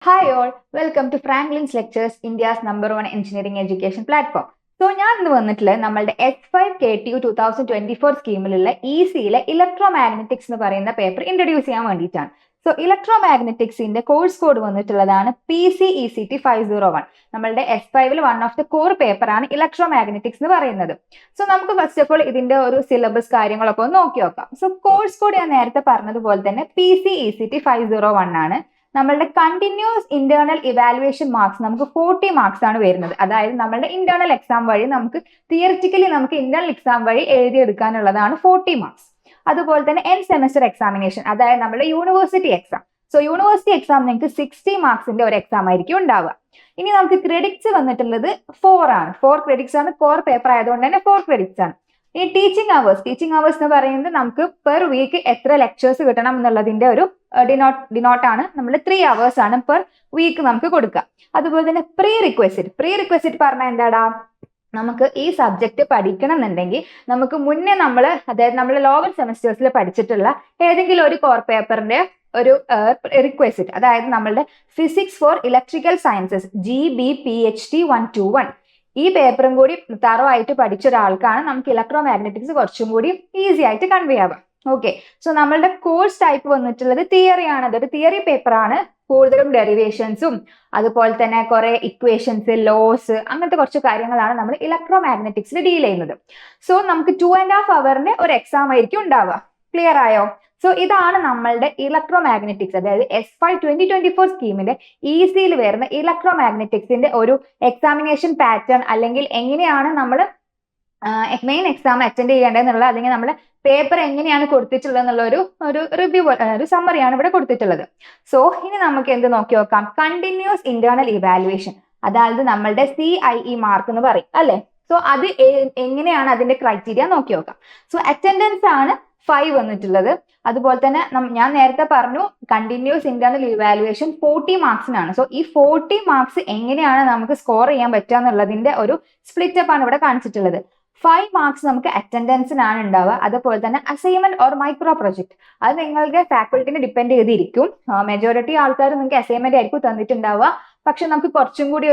Hi all, welcome to Franklin's Lectures, India's #1 engineering education platform. ഞാൻ ഇന്ന് വന്നിട്ടുള്ളത് നമ്മളുടെ S5KTU 2024 സ്കീമിലുള്ള ECയിലെ ഇലക്ട്രോമാഗ്നറ്റിക്സ് എന്ന് പറയുന്ന പേപ്പർ ഇൻട്രൊഡ്യൂസ് ചെയ്യാൻ വേണ്ടിയിട്ടാണ്. ഇലക്ട്രോമാഗ്നറ്റിക്സിന്റെ കോഴ്സ് കോഡ് വന്നിട്ടുള്ളതാണ് PCECT 501. നമ്മളുടെ S5ൽ one of the core paper ആണ് ഇലക്ട്രോമാഗ്നറ്റിക്സ് എന്ന് പറയുന്നത്. നമുക്ക് ഫസ്റ്റ് ഓഫ് ഓൾ ഇതിന്റെ ഒരു സിലബസ് കാര്യങ്ങളൊക്കെ ഒന്ന് നോക്കി നോക്കാം. കോഴ്സ് കോഡ് ഞാൻ നേരത്തെ പറഞ്ഞതുപോലെ തന്നെ PCECT 501 ആണ്. നമ്മളുടെ കണ്ടിന്യൂസ് ഇന്റേണൽ ഇവാലുവേഷൻ മാർക്സ് നമുക്ക് 40 മാർക്സ് ആണ് വരുന്നത്. അതായത് നമ്മളുടെ ഇന്റേണൽ എക്സാം വഴി നമുക്ക് തിയറിറ്റിക്കലി നമുക്ക് ഇന്റേണൽ എക്സാം വഴി എഴുതിയെടുക്കാനുള്ളതാണ് 40 മാർക്സ്. അതുപോലെ തന്നെ എൻ സെമസ്റ്റർ എക്സാമിനേഷൻ, അതായത് നമ്മുടെ യൂണിവേഴ്സിറ്റി എക്സാം. യൂണിവേഴ്സിറ്റി എക്സാം നിങ്ങൾക്ക് 60 മാർക്സിന്റെ ഒരു എക്സാം ആയിരിക്കും ഉണ്ടാവുക. ഇനി നമുക്ക് ക്രെഡിറ്റ്സ് വന്നിട്ടുള്ളത് 4 ആണ്. 4 ക്രെഡിറ്റ്സ് ആണ്. കോർ പേപ്പർ ആയതുകൊണ്ട് തന്നെ 4 ക്രെഡിറ്റ്സ് ആണ്. ഈ ടീച്ചിങ് അവേഴ്സ് എന്ന് പറയുന്നത് നമുക്ക് പെർ വീക്ക് എത്ര ലെക്ചേഴ്സ് കിട്ടണം എന്നുള്ളതിന്റെ ഒരു ഡിനോട്ട് ആണ്. നമ്മൾ 3 hours ആണ് പെർ വീക്ക് നമുക്ക് കൊടുക്കുക. അതുപോലെ തന്നെ പ്രീ റിക്വസിറ്റ് പറഞ്ഞാൽ എന്താടാ, നമുക്ക് ഈ സബ്ജക്ട് പഠിക്കണം എന്നുണ്ടെങ്കിൽ നമുക്ക് മുന്നേ അതായത് നമ്മൾ ലോവർ സെമസ്റ്റേഴ്സിൽ പഠിച്ചിട്ടുള്ള ഏതെങ്കിലും ഒരു കോർ പേപ്പറിന്റെ ഒരു റിക്വസിറ്റ്, അതായത് നമ്മളുടെ physics four electrical sciences GB/PhD 121 ഈ പേപ്പറും കൂടി തറവായിട്ട് പഠിച്ച ഒരാൾക്കാണ് നമുക്ക് ഇലക്ട്രോമാഗ്നറ്റിക്സ് കുറച്ചും കൂടി ഈസി ആയിട്ട് കൺവേ ആവുക. ഓക്കെ, നമ്മളുടെ കോഴ്സ് ടൈപ്പ് വന്നിട്ടുള്ളത് തിയറി ആണ്. അതൊരു തിയറി പേപ്പർ ആണ്. കൂടുതലും ഡെറിവേഷൻസും അതുപോലെ തന്നെ കുറെ ഇക്വേഷൻസ്, ലോസ്, അങ്ങനത്തെ കുറച്ച് കാര്യങ്ങളാണ് നമ്മൾ ഇലക്ട്രോമാഗ്നറ്റിക്സിൽ ഡീൽ ചെയ്യുന്നത്. നമുക്ക് 2.5 hours ഒരു എക്സാം ആയിരിക്കും ഉണ്ടാവുക. ക്ലിയർ ആയോ? ഇതാണ് നമ്മളുടെ ഇലക്ട്രോമാഗ്നറ്റിക്സ്, അതായത് S5 2024 സ്കീമിന്റെ ECയിൽ വരുന്ന ഇലക്ട്രോമാഗ്നറ്റിക്സിന്റെ ഒരു എക്സാമിനേഷൻ പാറ്റേൺ, അല്ലെങ്കിൽ എങ്ങനെയാണ് നമ്മൾ മെയിൻ എക്സാം അറ്റൻഡ് ചെയ്യേണ്ടതെന്നുള്ള, അല്ലെങ്കിൽ നമ്മുടെ പേപ്പർ എങ്ങനെയാണ് കൊടുത്തിട്ടുള്ളത് എന്നുള്ള ഒരു റിവ്യൂ, ഒരു സമ്മറിയാണ് ഇവിടെ കൊടുത്തിട്ടുള്ളത്. ഇനി നമുക്ക് എന്ത് നോക്കി നോക്കാം? കണ്ടിന്യൂസ് ഇന്റേണൽ ഇവാലുവേഷൻ, അതായത് നമ്മളുടെ CIE മാർക്ക് എന്ന് പറയും അല്ലെ. അത് എങ്ങനെയാണ് അതിന്റെ ക്രൈറ്റീരിയ നോക്കി നോക്കാം. അറ്റൻഡൻസ് ആണ് 5 വന്നിട്ടുള്ളത്. അതുപോലെ തന്നെ ഞാൻ നേരത്തെ പറഞ്ഞു കണ്ടിന്യൂസ് ഇന്റേണൽ ഇവാലുവേഷൻ 40 മാർക്സിനാണ്. ഈ 40 മാർക്സ് എങ്ങനെയാണ് നമുക്ക് സ്കോർ ചെയ്യാൻ പറ്റുക എന്നുള്ളതിന്റെ ഒരു സ്പ്ലിറ്റ് അപ്പ് ആണ് ഇവിടെ കാണിച്ചിട്ടുള്ളത്. 5 മാർക്സ് നമുക്ക് അറ്റൻഡൻസിനാണ് ഉണ്ടാവുക. അതുപോലെ തന്നെ അസൈൻമെന്റ് ഓർ മൈക്രോ പ്രൊജക്ട്, അത് നിങ്ങളുടെ ഫാക്കൽറ്റിനെ ഡിപ്പെൻഡ് ചെയ്തിരിക്കും. മെജോറിറ്റി ആൾക്കാർ നിങ്ങൾക്ക് അസൈൻമെന്റ് ആയിരിക്കും തന്നിട്ടുണ്ടാവുക. പക്ഷെ നമുക്ക് കുറച്ചും കൂടി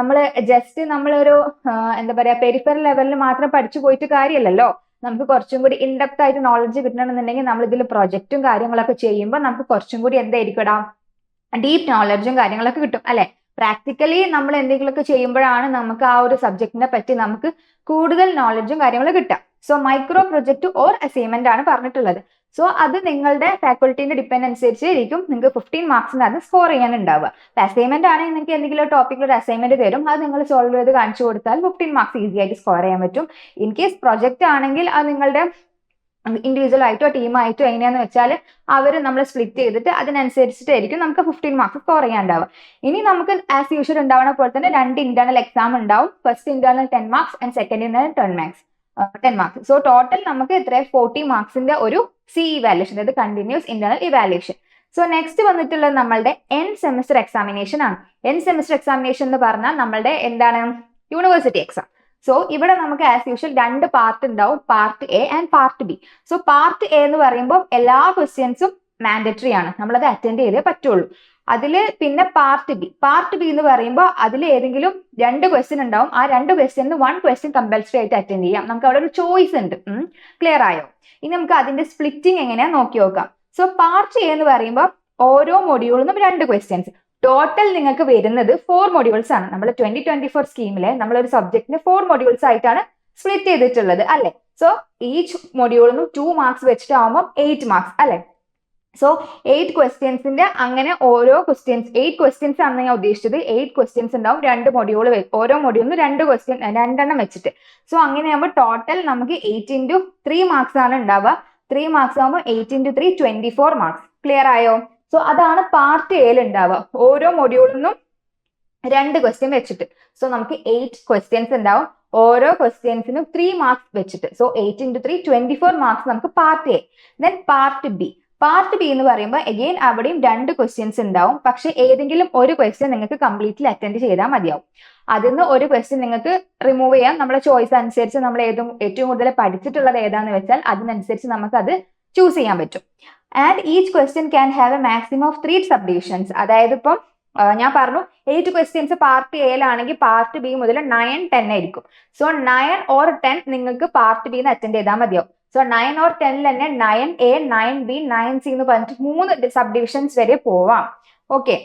നമ്മളൊരു എന്താ പറയാ, പെരിഫറൽ ലെവലിൽ മാത്രം പഠിച്ചു പോയിട്ട് കാര്യമല്ലല്ലോ. നമുക്ക് കുറച്ചും കൂടി ഇൻഡെപ്ത് ആയിട്ട് നോളജ് കിട്ടണമെന്നുണ്ടെങ്കിൽ നമ്മൾ ഇതിൽ പ്രൊജക്റ്റും കാര്യങ്ങളൊക്കെ ചെയ്യുമ്പോൾ നമുക്ക് കുറച്ചും കൂടി എന്തായിരിക്കും, ഡീപ്പ് നോളജും കാര്യങ്ങളൊക്കെ കിട്ടും അല്ലെ. പ്രാക്ടിക്കലി നമ്മൾ എന്തെങ്കിലുമൊക്കെ ചെയ്യുമ്പോഴാണ് നമുക്ക് ആ ഒരു സബ്ജക്റ്റിനെ പറ്റി നമുക്ക് കൂടുതൽ നോളജും കാര്യങ്ങളും കിട്ടുക. മൈക്രോ പ്രൊജക്ട് ഓർ അസൈൻമെന്റ് ആണ് പറഞ്ഞിട്ടുള്ളത്. അത് നിങ്ങളുടെ ഫാക്കൽറ്റിന്റെ ഡിപ്പെൻഡ് അനുസരിച്ച് ഇരിക്കും നിങ്ങൾക്ക് 15 മാർക്സിനകത്ത് സ്കോർ ചെയ്യാനുണ്ടാവുക. അസൈൻമെന്റ് ആണെങ്കിൽ നിങ്ങൾക്ക് എന്തെങ്കിലും ടോപ്പിക്കിൽ ഒരു അസൈൻമെന്റ് തരും, അത് നിങ്ങൾ സോൾവ് ചെയ്ത് കാണിച്ചു കൊടുത്താൽ 15 മാർക്സ് ഈസി ആയിട്ട് സ്കോർ ചെയ്യാൻ പറ്റും. ഇൻ കേസ് പ്രൊജക്ട് ആണെങ്കിൽ അത് നിങ്ങളുടെ ഇൻഡിവിജ്വൽ ആയിട്ടോ ടീമായിട്ടോ എങ്ങനെയാന്ന് വെച്ചാൽ നമ്മൾ സ്പ്ലിറ്റ് ചെയ്തിട്ട് അതിനനുസരിച്ചിട്ടായിരിക്കും നമുക്ക് 15 മാർക്സ് സ്കോർ ചെയ്യാനുണ്ടാവുക. ഇനി നമുക്ക് ആസ് യൂഷ്വൽ ഉണ്ടാവുന്ന പോലെ തന്നെ 2 ഇന്റേണൽ എക്സാം ഉണ്ടാവും. First internal 10 marks and second internal 10 marks. Total നമുക്ക് 40 മാർക്സിന്റെ ഒരു ഇവാലുവേഷൻ, അതായത് കണ്ടിന്യൂസ് ഇന്റേണൽ ഇവാലുവേഷൻ. നെക്സ്റ്റ് വന്നിട്ടുള്ളത് നമ്മളുടെ എൻ സെമസ്റ്റർ എക്സാമിനേഷൻ ആണ്. എൻ സെമസ്റ്റർ എക്സാമിനേഷൻ എന്ന് പറഞ്ഞാൽ നമ്മളുടെ എന്താണ്, യൂണിവേഴ്സിറ്റി എക്സാം. ഇവിടെ നമുക്ക് ആസ് യൂഷ്വൽ 2 പാർട്ട് ഉണ്ടാവും, part A and part B. Part A എന്ന് പറയുമ്പോൾ എല്ലാ ക്വസ്റ്റ്യൻസും മാൻഡറ്ററി ആണ്, നമ്മളത് അറ്റൻഡ് ചെയ്തേ പറ്റുള്ളൂ. പിന്നെ പാർട്ട് ബി എന്ന് പറയുമ്പോൾ അതിൽ ഏതെങ്കിലും 2 ക്വസ്റ്റ്യൻ ഉണ്ടാവും. ആ 2 ക്വസ്റ്റ്യനിൽ 1 ക്വസ്റ്റ്യൻ കമ്പൽസറി ആയിട്ട് അറ്റൻഡ് ചെയ്യാം. നമുക്ക് അവിടെ ഒരു ചോയ്സ് ഉണ്ട്. ക്ലിയർ ആയോ? ഇനി നമുക്ക് അതിന്റെ സ്പ്ലിറ്റിംഗ് എങ്ങനെയാ നോക്കി നോക്കാം. പാർട്ട് എ എന്ന് പറയുമ്പോൾ ഓരോ മൊഡ്യൂളിനും 2 ക്വസ്റ്റ്യൻസ്. ടോട്ടൽ നിങ്ങൾക്ക് വരുന്നത് 4 മൊഡ്യൂൾസ് ആണ്. നമ്മൾ 2024 സ്കീമിലെ നമ്മളൊരു സബ്ജക്റ്റിന് 4 മൊഡ്യൂൾസ് ആയിട്ടാണ് സ്പ്ലിറ്റ് ചെയ്തിട്ടുള്ളത് അല്ലെ. ഈച്ച് മൊഡ്യൂളിനും 2 മാർക്സ് വെച്ചിട്ടാവുമ്പോൾ 8 മാർക്സ് അല്ലെ. 8 ക്വസ്റ്റ്യൻസിന്റെ അങ്ങനെ ഓരോ 8 ക്വസ്റ്റ്യൻസ് ആണ് ഞാൻ ഉദ്ദേശിച്ചത്. 8 ക്വസ്റ്റ്യൻസ് ഉണ്ടാവും, 2 മൊഡ്യൂൾ, ഓരോ മൊഡ്യൂളിനും 2 ക്വസ്റ്റ്യൻ, 2 എണ്ണം വെച്ചിട്ട്. അങ്ങനെ ആകുമ്പോൾ ടോട്ടൽ നമുക്ക് 8 into 3 മാർക്സ് ആണ് ഉണ്ടാവുക. 3 മാർക്സ് ആകുമ്പോൾ 8 into 3 24 മാർക്സ്. ക്ലിയർ ആയോ? അതാണ് പാർട്ട് എയിൽ ഉണ്ടാവുക. ഓരോ മൊഡ്യൂളിനും 2 ക്വസ്റ്റ്യൻ വെച്ചിട്ട്. നമുക്ക് 8 ക്വസ്റ്റ്യൻസ് ഉണ്ടാവും, ഓരോ ക്വസ്റ്റ്യൻസിനും 3 മാർക്സ് വെച്ചിട്ട്. 8 into 3 24 മാർക്സ് നമുക്ക് part A. Then part B എന്ന് പറയുമ്പോൾ അഗെയിൻ അവിടെയും 2 ക്വസ്റ്റ്യൻസ് ഉണ്ടാവും. പക്ഷെ ഏതെങ്കിലും ഒരു ക്വസ്റ്റ്യൻ നിങ്ങൾക്ക് കംപ്ലീറ്റ്ലി അറ്റൻഡ് ചെയ്താൽ മതിയാവും. അതിൽ നിന്ന് ഒരു ക്വസ്റ്റ്യൻ നിങ്ങൾക്ക് റിമൂവ് ചെയ്യാം. നമ്മുടെ ചോയ്സ് അനുസരിച്ച് നമ്മൾ ഏറ്റവും കൂടുതൽ പഠിച്ചിട്ടുള്ളത് ഏതാന്ന് വെച്ചാൽ അതിനനുസരിച്ച് നമുക്ക് അത് ചൂസ് ചെയ്യാൻ പറ്റും. And each question can have A maximum of 3 സബ്ഡിവിഷൻസ്. അതായത് ഇപ്പം ഞാൻ പറഞ്ഞു 8 ക്വസ്റ്റ്യൻസ് പാർട്ട് എയിലാണെങ്കിൽ പാർട്ട് ബി മുതൽ 9, 10 ആയിരിക്കും. സോ 9 or 10 നിങ്ങൾക്ക് പാർട്ട് ബിന്ന് അറ്റൻഡ് ചെയ്താൽ മതിയാവും. സോ 9 or 10 തന്നെ 9A, 9B, 9C എന്ന് പറഞ്ഞിട്ട് 3 സബ് ഡിവിഷൻസ് വരെ പോവാം. ഓക്കെ,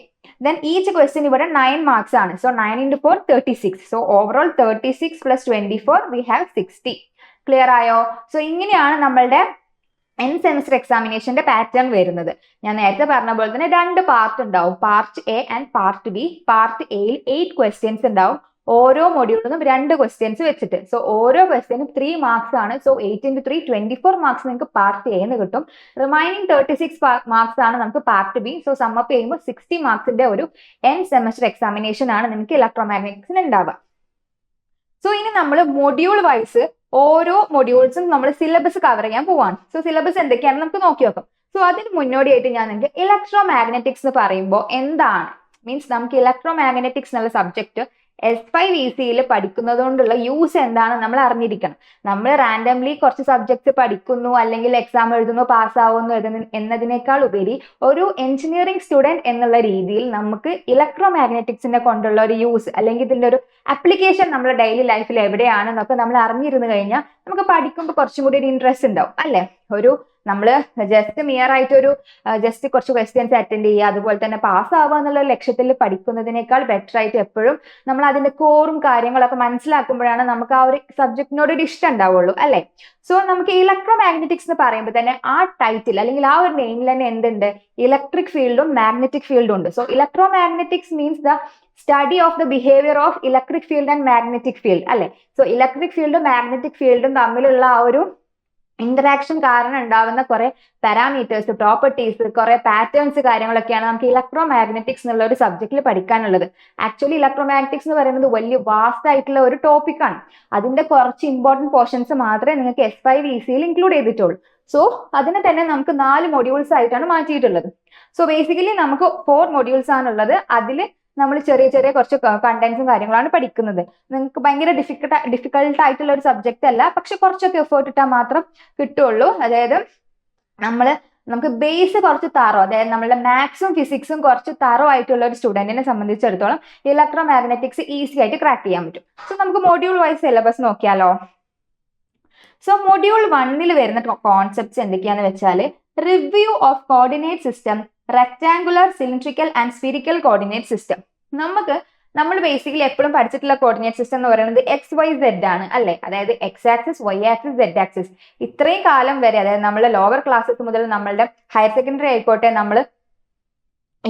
then each question ഇവിടെ 9 marks ആണ്. So 9 into 4 36. So overall 36 plus 24 we have 60. Clear ആയോ? സോ ഇങ്ങനെയാണ് നമ്മളുടെ എൻഡ് സെമിസ്റ്റർ എക്സാമിനേഷന്റെ പാറ്റേൺ വരുന്നത്. ഞാൻ നേരത്തെ പറഞ്ഞ പോലെ തന്നെ 2 പാർട്ട് ഉണ്ടാവും, part A and part B. Part എയിൽ 8 ക്വസ്റ്റ്യൻസ് ഉണ്ടാവും, ഓരോ മൊഡ്യൂളിനും 2 ക്വസ്റ്റ്യൻസ് വെച്ചിട്ട്. സോ ഓരോ ക്വസ്റ്റ്യനും 3 മാർക്സ് ആണ്. സോ 8 into 3 24 മാർക്സ് നിങ്ങൾക്ക് പാർട്ട് എന്ന് കിട്ടും. റിമൈനിങ് 36 മാർക്സ് ആണ് നമുക്ക് പാർട്ട് ബി. സോ സമ്മപ്പ് ചെയ്യുമ്പോൾ 60 മാർക്സിന്റെ ഒരു എൻഡ് സെമസ്റ്റർ എക്സാമിനേഷൻ ആണ് നിങ്ങൾക്ക് ഇലക്ട്രോമാഗ്നറ്റിക്സിന് ഉണ്ടാവുക. സോ ഇനി നമ്മൾ മൊഡ്യൂൾ വൈസ് ഓരോ മൊഡ്യൂൾസും നമ്മൾ സിലബസ് കവർ ചെയ്യാൻ പോവാണ്. സോ സിലബസ് എന്തൊക്കെയാണെന്ന് നമുക്ക് നോക്കി നോക്കാം. സോ അതിന് മുന്നോടിയായിട്ട് ഞാൻ നിങ്ങൾക്ക് ഇലക്ട്രോമാഗ്നറ്റിക്സ് എന്ന് പറയുമ്പോൾ എന്താണ്, മീൻസ് നമുക്ക് ഇലക്ട്രോമാഗ്നറ്റിക്സ് എന്നുള്ള സബ്ജക്ട് S5 ECയിൽ പഠിക്കുന്നത് കൊണ്ടുള്ള യൂസ് എന്താണ് നമ്മൾ അറിഞ്ഞിരിക്കണം. നമ്മൾ റാൻഡംലി കുറച്ച് സബ്ജക്ട്സ് പഠിക്കുന്നു അല്ലെങ്കിൽ എക്സാം എഴുതുന്നു പാസ്സാവുന്നു എന്നതിനേക്കാൾ ഉപരി ഒരു എഞ്ചിനീയറിംഗ് സ്റ്റുഡൻറ് എന്നുള്ള രീതിയിൽ നമുക്ക് ഇലക്ട്രോമാഗ്നറ്റിക്സിനെ കൊണ്ടുള്ള ഒരു യൂസ് അല്ലെങ്കിൽ ഇതിന്റെ ഒരു ആപ്ലിക്കേഷൻ നമ്മുടെ ഡെയിലി ലൈഫിൽ എവിടെയാണെന്നൊക്കെ നമ്മൾ അറിഞ്ഞിരുന്നു കഴിഞ്ഞാൽ നമുക്ക് പഠിക്കുമ്പോൾ കുറച്ചും കൂടി ഒരു ഇൻട്രസ്റ്റ് ഉണ്ടാവും അല്ലെ. ഒരു നമ്മൾ ജസ്റ്റ് മിയർ ആയിട്ട് ഒരു ജസ്റ്റ് കുറച്ച് ക്വസ്റ്റ്യൻസ് അറ്റൻഡ് ചെയ്യുക അതുപോലെ തന്നെ പാസ് ആവുക എന്നുള്ള ലക്ഷ്യത്തിൽ പഠിക്കുന്നതിനേക്കാൾ ബെറ്റർ ആയിട്ട് എപ്പോഴും നമ്മൾ അതിന്റെ കോറും കാര്യങ്ങളൊക്കെ മനസ്സിലാക്കുമ്പോഴാണ് നമുക്ക് ആ ഒരു സബ്ജക്റ്റിനോട് ഒരു ഇഷ്ടം ഉണ്ടാവുള്ളൂ അല്ലെ. സോ നമുക്ക് ഇലക്ട്രോമാഗ്നറ്റിക്സ് എന്ന് പറയുമ്പോൾ തന്നെ ആ ടൈറ്റിൽ അല്ലെങ്കിൽ ആ ഒരു നെയിമിൽ തന്നെ എന്തുണ്ട്, ഇലക്ട്രിക് ഫീൽഡും മാഗ്നറ്റിക് ഫീൽഡും ഉണ്ട്. So electromagnetics means the study of the behaviour of electric field and magnetic field അല്ലെ. സോ ഇലക്ട്രിക് ഫീൽഡും മാഗ്നറ്റിക് ഫീൽഡും തമ്മിലുള്ള ആ ഒരു ഇന്ററാക്ഷൻ കാരണം ഉണ്ടാവുന്ന കുറെ പാരാമീറ്റേഴ്സ്, പ്രോപ്പർട്ടീസ്, കുറെ പാറ്റേൺസ് കാര്യങ്ങളൊക്കെയാണ് നമുക്ക് ഇലക്ട്രോമാഗ്നറ്റിക്സ് എന്നുള്ള ഒരു സബ്ജക്റ്റിൽ പഠിക്കാനുള്ളത്. ആക്ച്വലി ഇലക്ട്രോമാഗ്നറ്റിക്സ് എന്ന് പറയുന്നത് വലിയ വാസ്റ്റ് ആയിട്ടുള്ള ഒരു ടോപ്പിക്കാണ്. അതിന്റെ കുറച്ച് ഇമ്പോർട്ടന്റ് പോർഷൻസ് മാത്രമേ നിങ്ങൾക്ക് S5 ECയിൽ ഇൻക്ലൂഡ് ചെയ്തിട്ടുള്ളൂ. സോ അതിനെ തന്നെ നമുക്ക് 4 മൊഡ്യൂൾസ് ആയിട്ടാണ് മാറ്റിയിട്ടുള്ളത്. സോ ബേസിക്കലി നമുക്ക് 4 മൊഡ്യൂൾസ് ആണുള്ളത്. അതിൽ നമ്മൾ ചെറിയ ചെറിയ കുറച്ച് കണ്ടന്റ്സും കാര്യങ്ങളാണ് പഠിക്കുന്നത്. നിങ്ങൾക്ക് ഭയങ്കര ഡിഫിക്കൽട്ട് ആയിട്ടുള്ള ഒരു സബ്ജക്റ്റ് അല്ല, പക്ഷെ കുറച്ചൊക്കെ എഫേർട്ട് ഇട്ടാൽ മാത്രം കിട്ടുള്ളൂ. അതായത് നമുക്ക് ബേസ് കുറച്ച് തറോ, അതായത് നമ്മളുടെ മാത്സും ഫിസിക്സും കുറച്ച് തറോ ആയിട്ടുള്ള ഒരു സ്റ്റുഡന്റിനെ സംബന്ധിച്ചിടത്തോളം ഇലക്ട്രോമാഗ്നറ്റിക്സ് ഈസി ആയിട്ട് ക്രാക്ക് ചെയ്യാൻ പറ്റും. സോ നമുക്ക് മൊഡ്യൂൾ വൈസ് സിലബസ് നോക്കിയാലോ. സോ മൊഡ്യൂൾ 1 വരുന്ന കോൺസെപ്റ്റ്സ് എന്തൊക്കെയാന്ന് വെച്ചാൽ review of coordinate system, rectangular, cylindrical and spherical coordinate system. നമ്മൾ ബേസിക്കലി എപ്പോഴും പഠിച്ചിട്ടുള്ള കോർഡിനേറ്റ് സിസ്റ്റം എന്ന് പറയുന്നത് XYZ ആണ് അല്ലെ. അതായത് X axis, Y axis, Z axis. ഇത്രയും കാലം വരെ, അതായത് നമ്മളെ ലോവർ ക്ലാസ്സസ് മുതൽ നമ്മളുടെ ഹയർ സെക്കൻഡറി ആയിക്കോട്ടെ,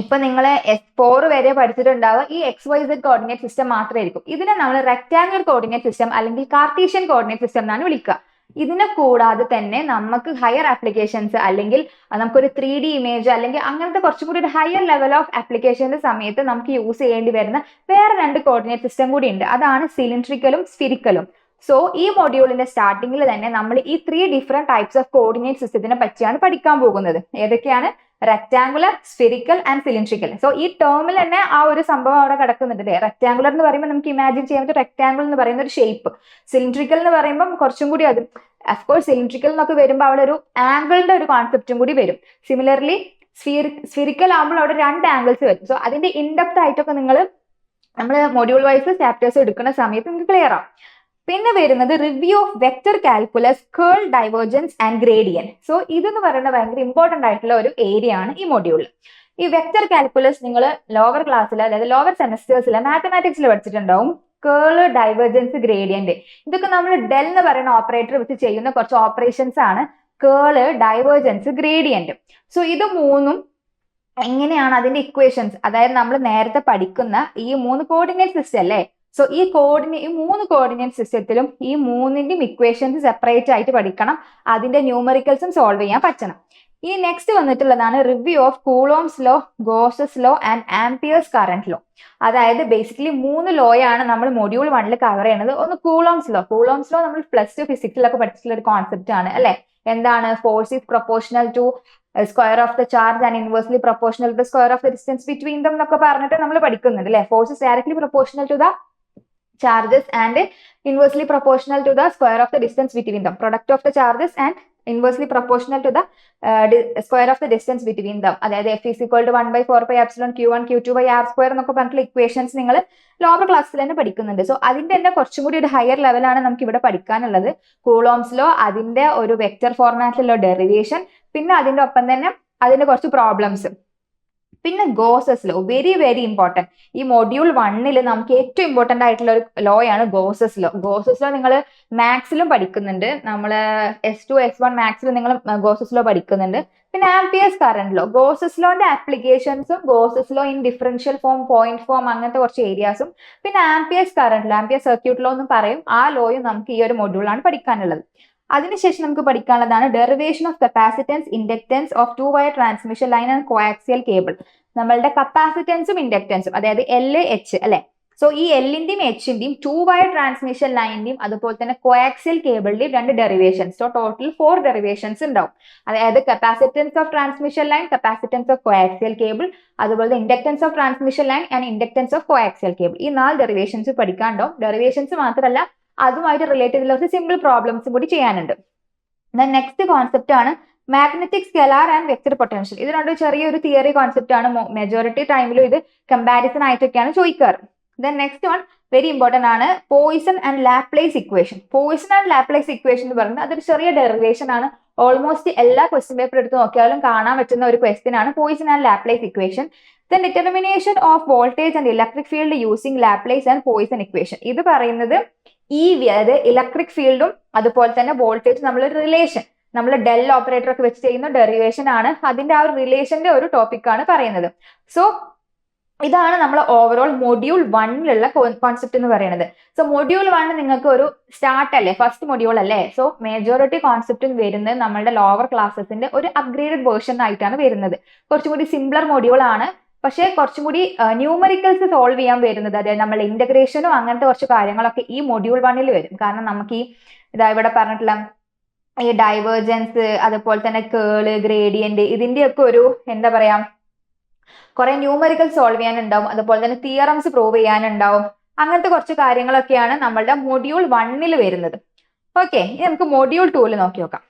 ഇപ്പൊ നിങ്ങൾ S4 വരെ പഠിച്ചിട്ടുണ്ടാവുക ഈ XYZ കോർഡിനേറ്റ് സിസ്റ്റം മാത്രമായിരിക്കും. ഇതിനെ നമ്മൾ റെക്ടാങ്കുലർ കോർഡിനേറ്റ് സിസ്റ്റം അല്ലെങ്കിൽ കാർട്ടീഷ്യൻ കോർഡിനേറ്റ് സിസ്റ്റം എന്നാണ് വിളിക്കുക. ഇതിനെ കൂടാതെ തന്നെ നമുക്ക് ഹയർ ആപ്ലിക്കേഷൻസ് അല്ലെങ്കിൽ നമുക്കൊരു 3D ഇമേജ് അല്ലെങ്കിൽ അങ്ങനത്തെ കുറച്ചും കൂടി ഒരു ഹയർ ലെവൽ ഓഫ് ആപ്ലിക്കേഷന്റെ സമയത്ത് നമുക്ക് യൂസ് ചെയ്യേണ്ടി വരുന്ന വേറെ 2 കോർഡിനേറ്റ് സിസ്റ്റം കൂടി ഉണ്ട്. അതാണ് സിലിണ്ട്രിക്കലും സ്ഫിരിക്കലും. സോ ഈ മൊഡ്യൂളിന്റെ സ്റ്റാർട്ടിങ്ങിൽ തന്നെ നമ്മൾ ഈ 3 ഡിഫറെന്റ് ടൈപ്സ് ഓഫ് കോർഡിനേറ്റ് സിസ്റ്റത്തിനെ പറ്റിയാണ് പഠിക്കാൻ പോകുന്നത്. ഏതൊക്കെയാണ്? Rectangular, spherical and cylindrical. So ഈ ടേമിൽ തന്നെ ആ ഒരു സംഭവം അവിടെ കിടക്കുന്നുണ്ട്. റെക്ടാങ്കുലർ എന്ന് പറയുമ്പോൾ നമുക്ക് ഇമാജിൻ ചെയ്യാൻ പറ്റും റെക്ടാങ്കിൾ എന്ന് പറയുന്ന ഒരു ഷേപ്പ്. സിലിണ്ട്രിക്കൽ എന്ന് പറയുമ്പോൾ കുറച്ചും കൂടി അത് അഫ്കോഴ്സ് സിലിണ്ട്രിക്കൽ എന്നൊക്കെ വരുമ്പോൾ അവിടെ ഒരു ആംഗിളിന്റെ ഒരു കോൺസെപ്റ്റും കൂടി വരും. സിമിലർലി സ്ഫിരിക്കൽ ആകുമ്പോൾ അവിടെ 2 ആംഗിൾസ് വരും. സോ അതിന്റെ ഇൻഡെപ്ത് ആയിട്ടൊക്കെ നമ്മൾ മൊഡ്യൂൾ വൈസ് ചാപ്റ്റേഴ്സ് എടുക്കുന്ന സമയത്ത് നിങ്ങൾക്ക് ക്ലിയർ ആവും. പിന്നെ വരുന്നത് review of vector calculus, curl, divergence and gradient. So ഇതെന്ന് പറയുന്നത് ഭയങ്കര ഇമ്പോർട്ടന്റ് ആയിട്ടുള്ള ഒരു ഏരിയ ആണ് ഈ മൊഡ്യൂളിൽ. ഈ വെക്ടർ കാൽക്കുലസ് നിങ്ങൾ ലോവർ ക്ലാസ്സിൽ, അതായത് ലോവർ സെമസ്റ്റേഴ്സിൽ മാത്തമാറ്റിക്സിൽ പഠിച്ചിട്ടുണ്ടാവും. കേള്, ഡൈവേർജൻസ്, ഗ്രേഡിയന്റ്, ഇതൊക്കെ നമ്മൾ ഡെൽ എന്ന് പറയുന്ന ഓപ്പറേറ്റർ വെച്ച് ചെയ്യുന്ന കുറച്ച് ഓപ്പറേഷൻസ് ആണ് കേള്, ഡൈവേർജൻസ്, ഗ്രേഡിയന്റ്. സോ ഇത് മൂന്നും എങ്ങനെയാണ് അതിന്റെ ഇക്വേഷൻസ്, അതായത് നമ്മൾ നേരത്തെ പഠിക്കുന്ന ഈ 3 കോർഡിനേറ്റ് സിസ്റ്റം അല്ലേ. സോ ഈ 3 കോർഡിനേറ്റ് സിസ്റ്റത്തിലും ഈ 3ന്റെയും ഇക്വേഷൻസ് സെപ്പറേറ്റ് ആയിട്ട് പഠിക്കണം. അതിന്റെ ന്യൂമറിക്കൽസും സോൾവ് ചെയ്യാൻ പറ്റണം. ഈ നെക്സ്റ്റ് വന്നിട്ടുള്ളതാണ് review of Coulomb's law, Gauss's law and Ampere's current law. അതായത് ബേസിക്കലി 3 ലോയാണ് നമ്മൾ മൊഡ്യൂൾ 1 കവർ ചെയ്യുന്നത്. ഒന്ന് കൂളോംസ് ലോ. കൂളോംസ് ലോ നമ്മൾ +2 ഫിസിക്സിലൊക്കെ പഠിച്ചിട്ടുള്ള ഒരു കോൺസെപ്റ്റ് ആണ് അല്ലെ. എന്താണ്? Force is proportional to square of the charge and inversely proportional to the square of the distance between them എന്നൊക്കെ പറഞ്ഞിട്ട് നമ്മൾ പഠിക്കുന്നുണ്ട് അല്ലെ. Force is directly proportional to the charges and inversely proportional to the square of the distance between them, product of the charges and inversely proportional to the square of the distance between them. അതായത് F is equal to 1/4πε Q1 Q2 by R square എന്നൊക്കെ പറഞ്ഞിട്ടുള്ള equations നിങ്ങൾ lower ക്ലാസ്സിൽ തന്നെ പഠിക്കുന്നുണ്ട്. So അതിന്റെ തന്നെ കുറച്ചും കൂടി ഒരു ഹയർ ലെവലാണ് നമുക്ക് ഇവിടെ പഠിക്കാനുള്ളത്. കൂളോംസ് ലോ, അതിന്റെ ഒരു വെക്റ്റർ ഫോർമാറ്റിലുള്ള ഡെറിവേഷൻ, പിന്നെ അതിന്റെ ഒപ്പം തന്നെ അതിന്റെ കുറച്ച് പ്രോബ്ലംസ്, പിന്നെ Gauss's law, very very important. ഈ മൊഡ്യൂൾ 1 നമുക്ക് ഏറ്റവും ഇമ്പോർട്ടൻ്റ് ആയിട്ടുള്ള ഒരു ലോ ആണ് ഗോസസ് ലോ. ഗോസസ് ലോ നിങ്ങൾ മാത്സിലും പഠിക്കുന്നുണ്ട്, നമ്മൾ S2 S1 മാത്സിലും നിങ്ങൾ ഗോസസ് ലോ പഠിക്കുന്നുണ്ട്. പിന്നെ ആംപിയേഴ്സ് കറന്റ് ലോ, ഗോസസ് ലോന്റെ ആപ്ലിക്കേഷൻസും Gauss's law in differential form, point form, അങ്ങനത്തെ കുറച്ച് ഏരിയാസും, പിന്നെ Ampere's current law, ampere circuit law എന്നും പറയും, ആ ലോയും നമുക്ക് ഈ ഒരു മൊഡ്യൂളാണ് പഠിക്കാനുള്ളത്. അതിനുശേഷം നമുക്ക് പഠിക്കാനുള്ളതാണ് derivation of capacitance inductance of 2-wire transmission line and coaxial cable. നമ്മളുടെ കപ്പാസിറ്റൻസും ഇൻഡക്റ്റൻസും, അതായത് L/H അല്ലെ. സോ ഈ L-ന്റെയും H-ന്റെയും 2-wire ട്രാൻസ്മിഷൻ ലൈനിന്റെയും അതുപോലെ തന്നെ കോആക്സിയൽ കേബിളിന്റെയും 2 ഡെറിവേഷൻസ്. സോ ടോട്ടൽ 4 ഡെറിവേഷൻസ് ഉണ്ടാവും. അതായത് capacitance of transmission line, capacitance of coaxial cable, അതുപോലെ inductance of transmission line and inductance of coaxial cable. ഈ 4 ഡെറിവേഷൻസ് പഠിക്കാനുണ്ടാവും. ഡെറിവേഷൻസ് മാത്രമല്ല, അതുമായിട്ട് റിലേറ്റ് ചെയ്തുള്ള കുറച്ച് സിമ്പിൾ പ്രോബ്ലംസും കൂടി ചെയ്യാനുണ്ട്. നെക്സ്റ്റ് കോൺസെപ്റ്റ് ആണ് magnetic scalar and vector potential. ഇത് രണ്ടും ചെറിയൊരു തിയറി കോൺസെപ്റ്റ് ആണ്. മെജോറിറ്റി ടൈമിലും ഇത് കമ്പാരിസൺ ആയിട്ടൊക്കെയാണ് ചോദിക്കാറ്. നെക്സ്റ്റ് വൺ വെരി ഇമ്പോർട്ടന്റ് ആണ് Poisson and Laplace equation. Poisson and Laplace equation എന്ന് പറയുന്നത് അതൊരു ചെറിയ ഡെറിവേഷൻ ആണ്. ഓൾമോസ്റ്റ് എല്ലാ ക്വസ്റ്റ്യൻ പേപ്പർ എടുത്ത് നോക്കിയാലും കാണാൻ പറ്റുന്ന ഒരു ക്വസ്റ്റ്യൻ ആണ് Poisson and Laplace equation. Determination of voltage and electric field using Laplace and Poisson equation. ഇത് പറയുന്നത് അതായത് ഇലക്ട്രിക് ഫീൽഡും അതുപോലെ തന്നെ വോൾട്ടേജ് നമ്മൾ റിലേഷൻ, നമ്മൾ ഡെൽ ഓപ്പറേറ്റർ ഒക്കെ വെച്ച് ചെയ്യുന്ന ഡെറിവേഷൻ ആണ്. അതിന്റെ ആ ഒരു റിലേഷന്റെ ഒരു ടോപ്പിക് ആണ് പറയുന്നത്. സോ ഇതാണ് നമ്മൾ ഓവറോൾ മൊഡ്യൂൾ 1 കോൺസെപ്റ്റ് എന്ന് പറയുന്നത്. സോ മൊഡ്യൂൾ 1 നിങ്ങൾക്ക് ഒരു സ്റ്റാർട്ട് അല്ലേ, ഫസ്റ്റ് മൊഡ്യൂൾ അല്ലേ. സോ മേജോറിറ്റി കോൺസെപ്റ്റും വരുന്നത് നമ്മളുടെ ലോവർ ക്ലാസ്സസിന്റെ ഒരു അപ്ഗ്രേഡഡ് വേർഷൻ ആയിട്ടാണ് വരുന്നത്. കുറച്ചും കൂടി സിംപ്ലർ മൊഡ്യൂൾ ആണ്. പക്ഷേ കുറച്ചും കൂടി ന്യൂമറിക്കൽസ് സോൾവ് ചെയ്യാൻ വരുന്നത്, അതായത് നമ്മൾ ഇന്റഗ്രേഷനും അങ്ങനത്തെ കുറച്ച് കാര്യങ്ങളൊക്കെ ഈ മൊഡ്യൂൾ 1 വരും. കാരണം നമുക്ക് ഇതാ ഇവിടെ പറഞ്ഞിട്ടുള്ള ഈ ഡൈവേർജൻസ്, അതുപോലെ തന്നെ കേള്, ഗ്രേഡിയന്റ്, ഇതിന്റെയൊക്കെ ഒരു എന്താ പറയാ കുറെ ന്യൂമറിക്കൽ സോൾവ് ചെയ്യാനുണ്ടാവും. അതുപോലെ തന്നെ തിയറംസ് പ്രൂവ് ചെയ്യാനുണ്ടാവും. അങ്ങനത്തെ കുറച്ച് കാര്യങ്ങളൊക്കെയാണ് നമ്മളുടെ മൊഡ്യൂൾ 1 വരുന്നത്. ഓക്കെ, ഇനി നമുക്ക് മൊഡ്യൂൾ 2 നോക്കി നോക്കാം.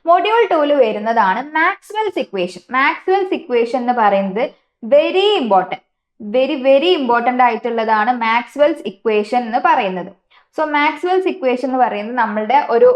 മൊഡ്യൂൾ 2 വരുന്നതാണ് മാക്സ്വെൽസ് ഇക്വേഷൻ. മാക്സ്വെൽസ് ഇക്വേഷൻ എന്ന് പറയുന്നത് വെരി വെരി ഇമ്പോർട്ടന്റ് ആയിട്ടുള്ളതാണ് മാക്സ്വെൽസ് ഇക്വേഷൻ എന്ന് പറയുന്നത്. സോ മാക്സ്വെൽസ് ഇക്വേഷൻ എന്ന് പറയുന്നത് നമ്മളുടെ ഒരു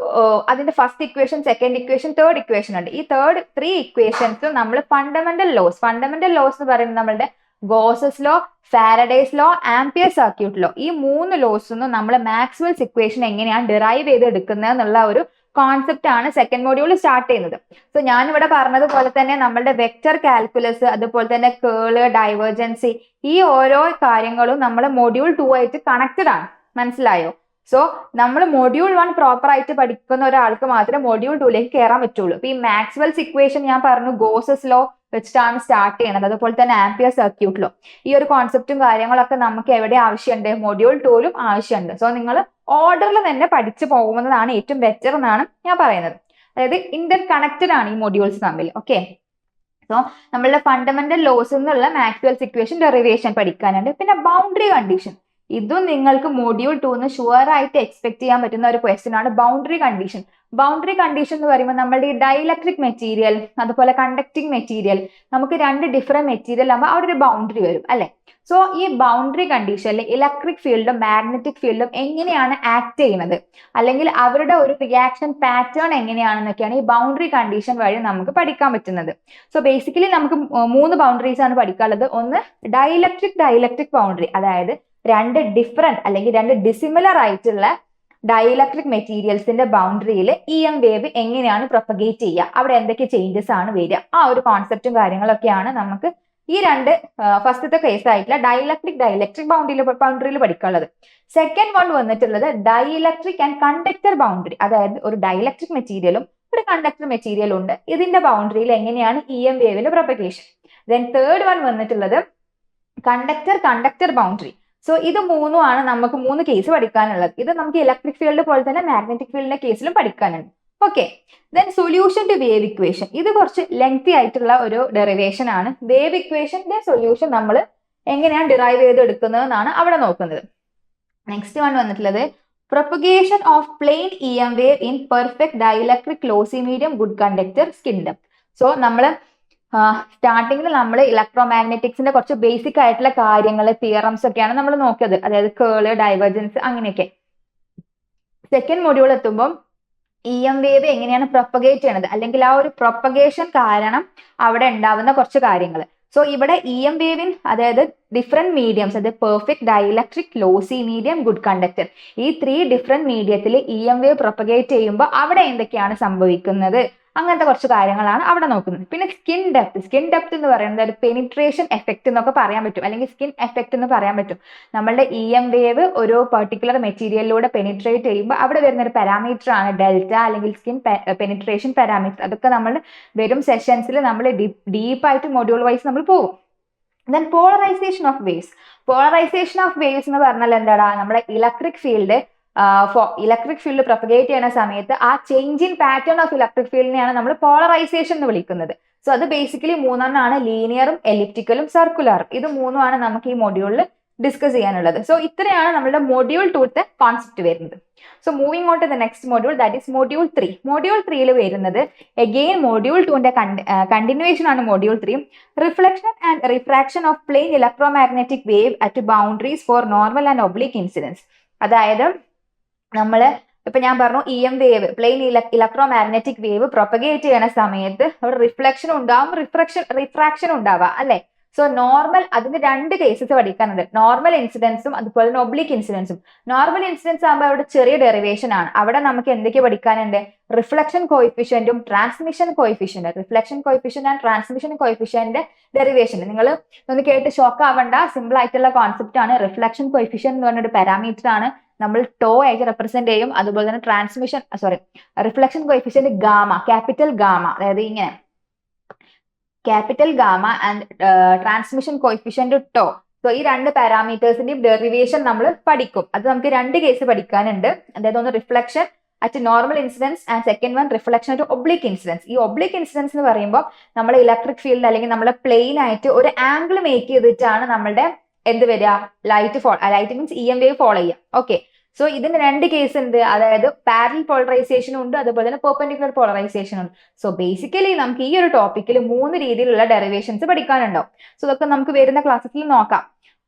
അതിന്റെ first equation, second equation, third equation ഉണ്ട്. ഈ 3 ഇക്വേഷൻസും നമ്മൾ ഫണ്ടമെന്റൽ ലോസ് എന്ന് പറയുന്നത് നമ്മളുടെ Gauss's law, Faraday's law, ampere circuit law, ഈ 3 ലോസൊന്നും നമ്മൾ മാക്സ്വെൽസ് ഇക്വേഷൻ എങ്ങനെയാണ് ഡിറൈവ് ചെയ്ത് എടുക്കുന്നത് എന്നുള്ള ഒരു കോൺസെപ്റ്റ് ആണ് സെക്കൻഡ് മൊഡ്യൂൾ സ്റ്റാർട്ട് ചെയ്യുന്നത്. സോ ഞാനിവിടെ പറഞ്ഞതുപോലെ തന്നെ നമ്മളുടെ വെക്റ്റർ കാൽക്കുലസ്, അതുപോലെ തന്നെ കേള്, ഡൈവേർജൻസി, ഈ ഓരോ കാര്യങ്ങളും നമ്മൾ മൊഡ്യൂൾ 2 ആയിട്ട് കണക്റ്റഡ് ആണ്. മനസ്സിലായോ? സോ നമ്മൾ മൊഡ്യൂൾ 1 പ്രോപ്പർ ആയിട്ട് പഠിക്കുന്ന ഒരാൾക്ക് മാത്രമേ മൊഡ്യൂൾ 2ലേക്ക് കയറാൻ പറ്റുള്ളൂ. ഇപ്പൊ ഈ മാക്സ്വെൽസ് ഇക്വേഷൻ ഞാൻ പറഞ്ഞു ഗോസസ് ലോ വെച്ചിട്ടാണ് സ്റ്റാർട്ട് ചെയ്യുന്നത്. അതുപോലെ തന്നെ ആംപിയർ സർക്യൂട്ട് ലോ, ഈ ഒരു കോൺസെപ്റ്റും കാര്യങ്ങളൊക്കെ നമുക്ക് എവിടെ ആവശ്യമുണ്ട്, മൊഡ്യൂൾ 2 ആവശ്യമുണ്ട്. സോ നിങ്ങൾ ഓർഡറിൽ തന്നെ പഠിച്ചു പോകുന്നതാണ് ഏറ്റവും ബെറ്റർ എന്നാണ് ഞാൻ പറയുന്നത്. അതായത് ഇന്റർ കണക്റ്റഡ് ആണ് ഈ മൊഡ്യൂൾസ് തമ്മിൽ. ഓക്കെ, സോ നമ്മളുടെ ഫണ്ടമെന്റൽ ലോസ് എന്നുള്ള മാക്സ്വെൽസ് ഇക്വേഷൻ ഡെറിവേഷൻ പഠിക്കാനുണ്ട്. പിന്നെ ബൗണ്ടറി കണ്ടീഷൻ, ഇതും നിങ്ങൾക്ക് മൊഡ്യൂൾ 2 ഷുവർ ആയിട്ട് എക്സ്പെക്ട് ചെയ്യാൻ പറ്റുന്ന ഒരു ക്വസ്റ്റ്യൻ ആണ് ബൗണ്ടറി കണ്ടീഷൻ. ബൗണ്ടറി കണ്ടീഷൻ എന്ന് പറയുമ്പോൾ നമ്മളുടെ ഈ ഡൈലക്ട്രിക് മെറ്റീരിയൽ, അതുപോലെ കണ്ടക്ടിങ് മെറ്റീരിയൽ, നമുക്ക് 2 ഡിഫറെന്റ് മെറ്റീരിയൽ ആകുമ്പോൾ അവിടെ ഒരു ബൗണ്ടറി വരും അല്ലെ. സോ ഈ ബൗണ്ടറി കണ്ടീഷനിൽ ഇലക്ട്രിക് ഫീൽഡും മാഗ്നറ്റിക് ഫീൽഡും എങ്ങനെയാണ് ആക്ട് ചെയ്യുന്നത്, അല്ലെങ്കിൽ അവരുടെ ഒരു റിയാക്ഷൻ പാറ്റേൺ എങ്ങനെയാണെന്നൊക്കെയാണ് ഈ ബൗണ്ടറി കണ്ടീഷൻ വഴി നമുക്ക് പഠിക്കാൻ പറ്റുന്നത്. സോ ബേസിക്കലി നമുക്ക് 3 ബൗണ്ടറീസ് ആണ് പഠിക്കാനുള്ളത്. ഒന്ന് ഡൈലക്ട്രിക് ബൗണ്ടറി, അതായത് 2 ഡിഫറെന്റ് അല്ലെങ്കിൽ 2 ഡിസിമിലർ ആയിട്ടുള്ള ഡൈലക്ട്രിക് മെറ്റീരിയൽസിന്റെ ബൗണ്ടറിയിൽ EM വേവ് എങ്ങനെയാണ് പ്രൊപ്പഗേറ്റ് ചെയ്യുക, അവിടെ എന്തൊക്കെ ചേഞ്ചസ് ആണ് വരിക, ആ ഒരു കോൺസെപ്റ്റും കാര്യങ്ങളൊക്കെയാണ് നമുക്ക് ഈ 2 ഫസ്റ്റത്തെ കേസ് ആയിട്ടുള്ള ഡൈലക്ട്രിക് ബൗണ്ടറിയിൽ പഠിക്കാനുള്ളത്. സെക്കൻഡ് വൺ വന്നിട്ടുള്ളത് ഡൈലക്ട്രിക് ആൻഡ് കണ്ടക്ടർ ബൗണ്ടറി, അതായത് ഒരു ഡൈലക്ട്രിക് മെറ്റീരിയലും ഒരു കണ്ടക്ടർ മെറ്റീരിയലും ഉണ്ട്. ഇതിന്റെ ബൗണ്ടറിയിൽ എങ്ങനെയാണ് EM വേവിന്റെ പ്രൊപ്പഗേഷൻ. ദെൻ തേർഡ് വൺ വന്നിട്ടുള്ളത് കണ്ടക്ടർ ബൗണ്ടറി. സോ ഇത് 3 ആണ് നമുക്ക് 3 കേസ് പഠിക്കാനുള്ളത്. ഇത് നമുക്ക് ഇലക്ട്രിക് ഫീൽഡ് പോലെ തന്നെ മാഗ്നറ്റിക് ഫീൽഡിന്റെ കേസിലും പഠിക്കാനുണ്ട്. Okay, then solution to wave equation, ഇത് കുറച്ച് ലെങ്തി ആയിട്ടുള്ള ഒരു ഡെറിവേഷൻ ആണ്. വേവ് ഇക്വേഷന്റെ സൊല്യൂഷൻ നമ്മൾ എങ്ങനെയാണ് ഡിറൈവ് ചെയ്ത് എടുക്കുന്നതെന്നാണ് അവിടെ നോക്കുന്നത്. നെക്സ്റ്റ് വൺ വന്നിട്ടുള്ളത് propagation of plane E M wave in perfect dielectric lossy medium good conductor skin depth. So നമ്മൾ സ്റ്റാർട്ടിങ്ങിൽ നമ്മൾ ഇലക്ട്രോമാഗ്നറ്റിക്സിന്റെ കുറച്ച് ബേസിക് ആയിട്ടുള്ള കാര്യങ്ങൾ തിയറംസ് ഒക്കെയാണ് നമ്മൾ നോക്കിയത്, അതായത് കേള്, ഡൈവേർജൻസ് അങ്ങനെയൊക്കെ. സെക്കൻഡ് മൊഡ്യൂൾ എത്തുമ്പോൾ ഇ എം വേവ് എങ്ങനെയാണ് പ്രൊപ്പഗേറ്റ് ചെയ്യണത്, അല്ലെങ്കിൽ ആ ഒരു പ്രൊപ്പഗേഷൻ കാരണം അവിടെ ഉണ്ടാവുന്ന കുറച്ച് കാര്യങ്ങൾ. സോ ഇവിടെ ഇ എം വേവിൻ, അതായത് ഡിഫറെന്റ് മീഡിയംസ്, അതായത് perfect dielectric lossy medium good conductor, ഈ 3 ഡിഫറെന്റ് മീഡിയത്തിൽ ഇ എം വേവ് പ്രൊപ്പഗേറ്റ് ചെയ്യുമ്പോൾ അവിടെ എന്തൊക്കെയാണ് സംഭവിക്കുന്നത്, അങ്ങനത്തെ കുറച്ച് കാര്യങ്ങളാണ് അവിടെ നോക്കുന്നത്. പിന്നെ സ്കിൻ ഡെപ്ത് എന്ന് പറയുന്നത് ഒരു പെനിട്രേഷൻ എഫക്ട് എന്നൊക്കെ പറയാൻ പറ്റും, അല്ലെങ്കിൽ സ്കിൻ എഫക്ട് എന്ന് പറയാൻ പറ്റും. നമ്മളുടെ ഇ എം വേവ് ഒരു പെർട്ടിക്കുലർ മെറ്റീരിയലിലൂടെ പെനിട്രേറ്റ് ചെയ്യുമ്പോൾ അവിടെ വരുന്ന ഒരു പാരാമീറ്റർ ആണ് ഡെൽറ്റ, അല്ലെങ്കിൽ സ്കിൻ പെനിട്രേഷൻ പാരാമീറ്റർ. അതൊക്കെ നമ്മൾ വരും സെഷൻസിൽ നമ്മൾ ഡീപ്പായിട്ട് മൊഡ്യൂൾ വൈസ് നമ്മൾ പോകും. Then polarisation of waves. Polarisation of waves എന്ന് പറഞ്ഞാൽ എന്താടാ, നമ്മളെ ഇലക്ട്രിക് ഫീൽഡ് പ്രൊപ്പഗേറ്റ് ചെയ്യുന്ന സമയത്ത് ആ change in pattern of electric ഫീൽഡിനെയാണ് നമ്മൾ പോളറൈസേഷൻ എന്ന് വിളിക്കുന്നത്. സോ അത് ബേസിക്കലി മൂന്നെണ്ണമാണ്, ലീനിയറും എലിപ്റ്റിക്കലും സർക്കുലറും. ഇത് മൂന്നുമാണ് നമുക്ക് ഈ മൊഡ്യൂളിൽ ഡിസ്കസ് ചെയ്യാനുള്ളത്. സോ ഇത്രയാണ് നമ്മുടെ മൊഡ്യൂൾ 2ത്തെ കോൺസെപ്റ്റ് വരുന്നത്. So moving on to the next module, that is module 3. Module 3ൽ വരുന്നത് അഗെയിൻ മൊഡ്യൂൾ 2ന്റെ കണ്ടിന്യൂവേഷൻ ആണ് module 3. Reflection and refraction of plane electromagnetic wave at boundaries for normal and oblique incidence. അതായത് ഇപ്പൊ ഞാൻ പറഞ്ഞു E M wave, plane electromagnetic wave propagate ചെയ്യുന്ന സമയത്ത് അവിടെ റിഫ്ലക്ഷൻ ഉണ്ടാവും, റിഫ്രാക്ഷൻ ഉണ്ടാവാം അല്ലെ. സോ നോർമൽ, അതിന് 2 കേസസ് പഠിക്കാനുണ്ട്, നോർമൽ ഇൻസിഡൻസും അതുപോലെ തന്നെ ഒബ്ലിക് ഇൻസിഡൻസും. നോർമൽ ഇൻസിഡൻസ് ആകുമ്പോൾ അവിടെ ചെറിയ ഡെറിവേഷൻ ആണ്, അവിടെ നമുക്ക് എന്തൊക്കെ പഠിക്കാനുണ്ട്, റിഫ്ലക്ഷൻ കോയിഫിഷ്യന്റും transmission coefficient, reflection coefficient and transmission coefficient derivation. നിങ്ങൾ ഒന്ന് കേട്ട് ഷോക്ക് ആവണ്ട, സിമ്പിൾ ആയിട്ടുള്ള കോൺസെപ്റ്റ് ആണ്. റിഫ്ലക്ഷൻ കോയിഫിഷ്യന്റ് എന്ന് പറഞ്ഞൊരു പാരാമീറ്റർ ആണ്, നമ്മൾ ടോ ആയിട്ട് റെപ്രസെന്റ് ചെയ്യും. അതുപോലെ തന്നെ reflection coefficient gamma, capital gamma, അതായത് ഇങ്ങനെ capital gamma and transmission coefficient tau. So ഈ 2 പാരാമീറ്റേഴ്സിന്റെയും ഡെറിവേഷൻ നമ്മൾ പഠിക്കും. അത് നമുക്ക് 2 കേസ് പഠിക്കാനുണ്ട്, അതായത് ഒന്ന് reflection at normal incidence and second one reflection at oblique incidence. ഈ ഒബ്ലിക് ഇൻസിഡൻസ് എന്ന് പറയുമ്പോൾ നമ്മൾ ഇലക്ട്രിക് ഫീൽഡ് അല്ലെങ്കിൽ നമ്മളെ പ്ലെയിൻ ആയിട്ട് ഒരു ആംഗിൾ മേക്ക് ചെയ്തിട്ടാണ് നമ്മളുടെ എന്ത് വരിക, light means E M wave follow ചെയ്യാം. ഓക്കെ, സോ ഇതിന് 2 കേസ് ഉണ്ട്, അതായത് പാരലൽ പോളറൈസേഷനും ഉണ്ട്, അതുപോലെ തന്നെ പെർപെൻഡിക്കുലർ പോളറൈസേഷനും ഉണ്ട്. സോ ബേസിക്കലി നമുക്ക് ഈ ഒരു ടോപ്പിക്കിൽ 3 രീതിയിലുള്ള ഡെറിവേഷൻസ് പഠിക്കാനുണ്ടാവും. സോ ഇതൊക്കെ നമുക്ക് വരുന്ന ക്ലാസ്സിൽ നോക്കാം.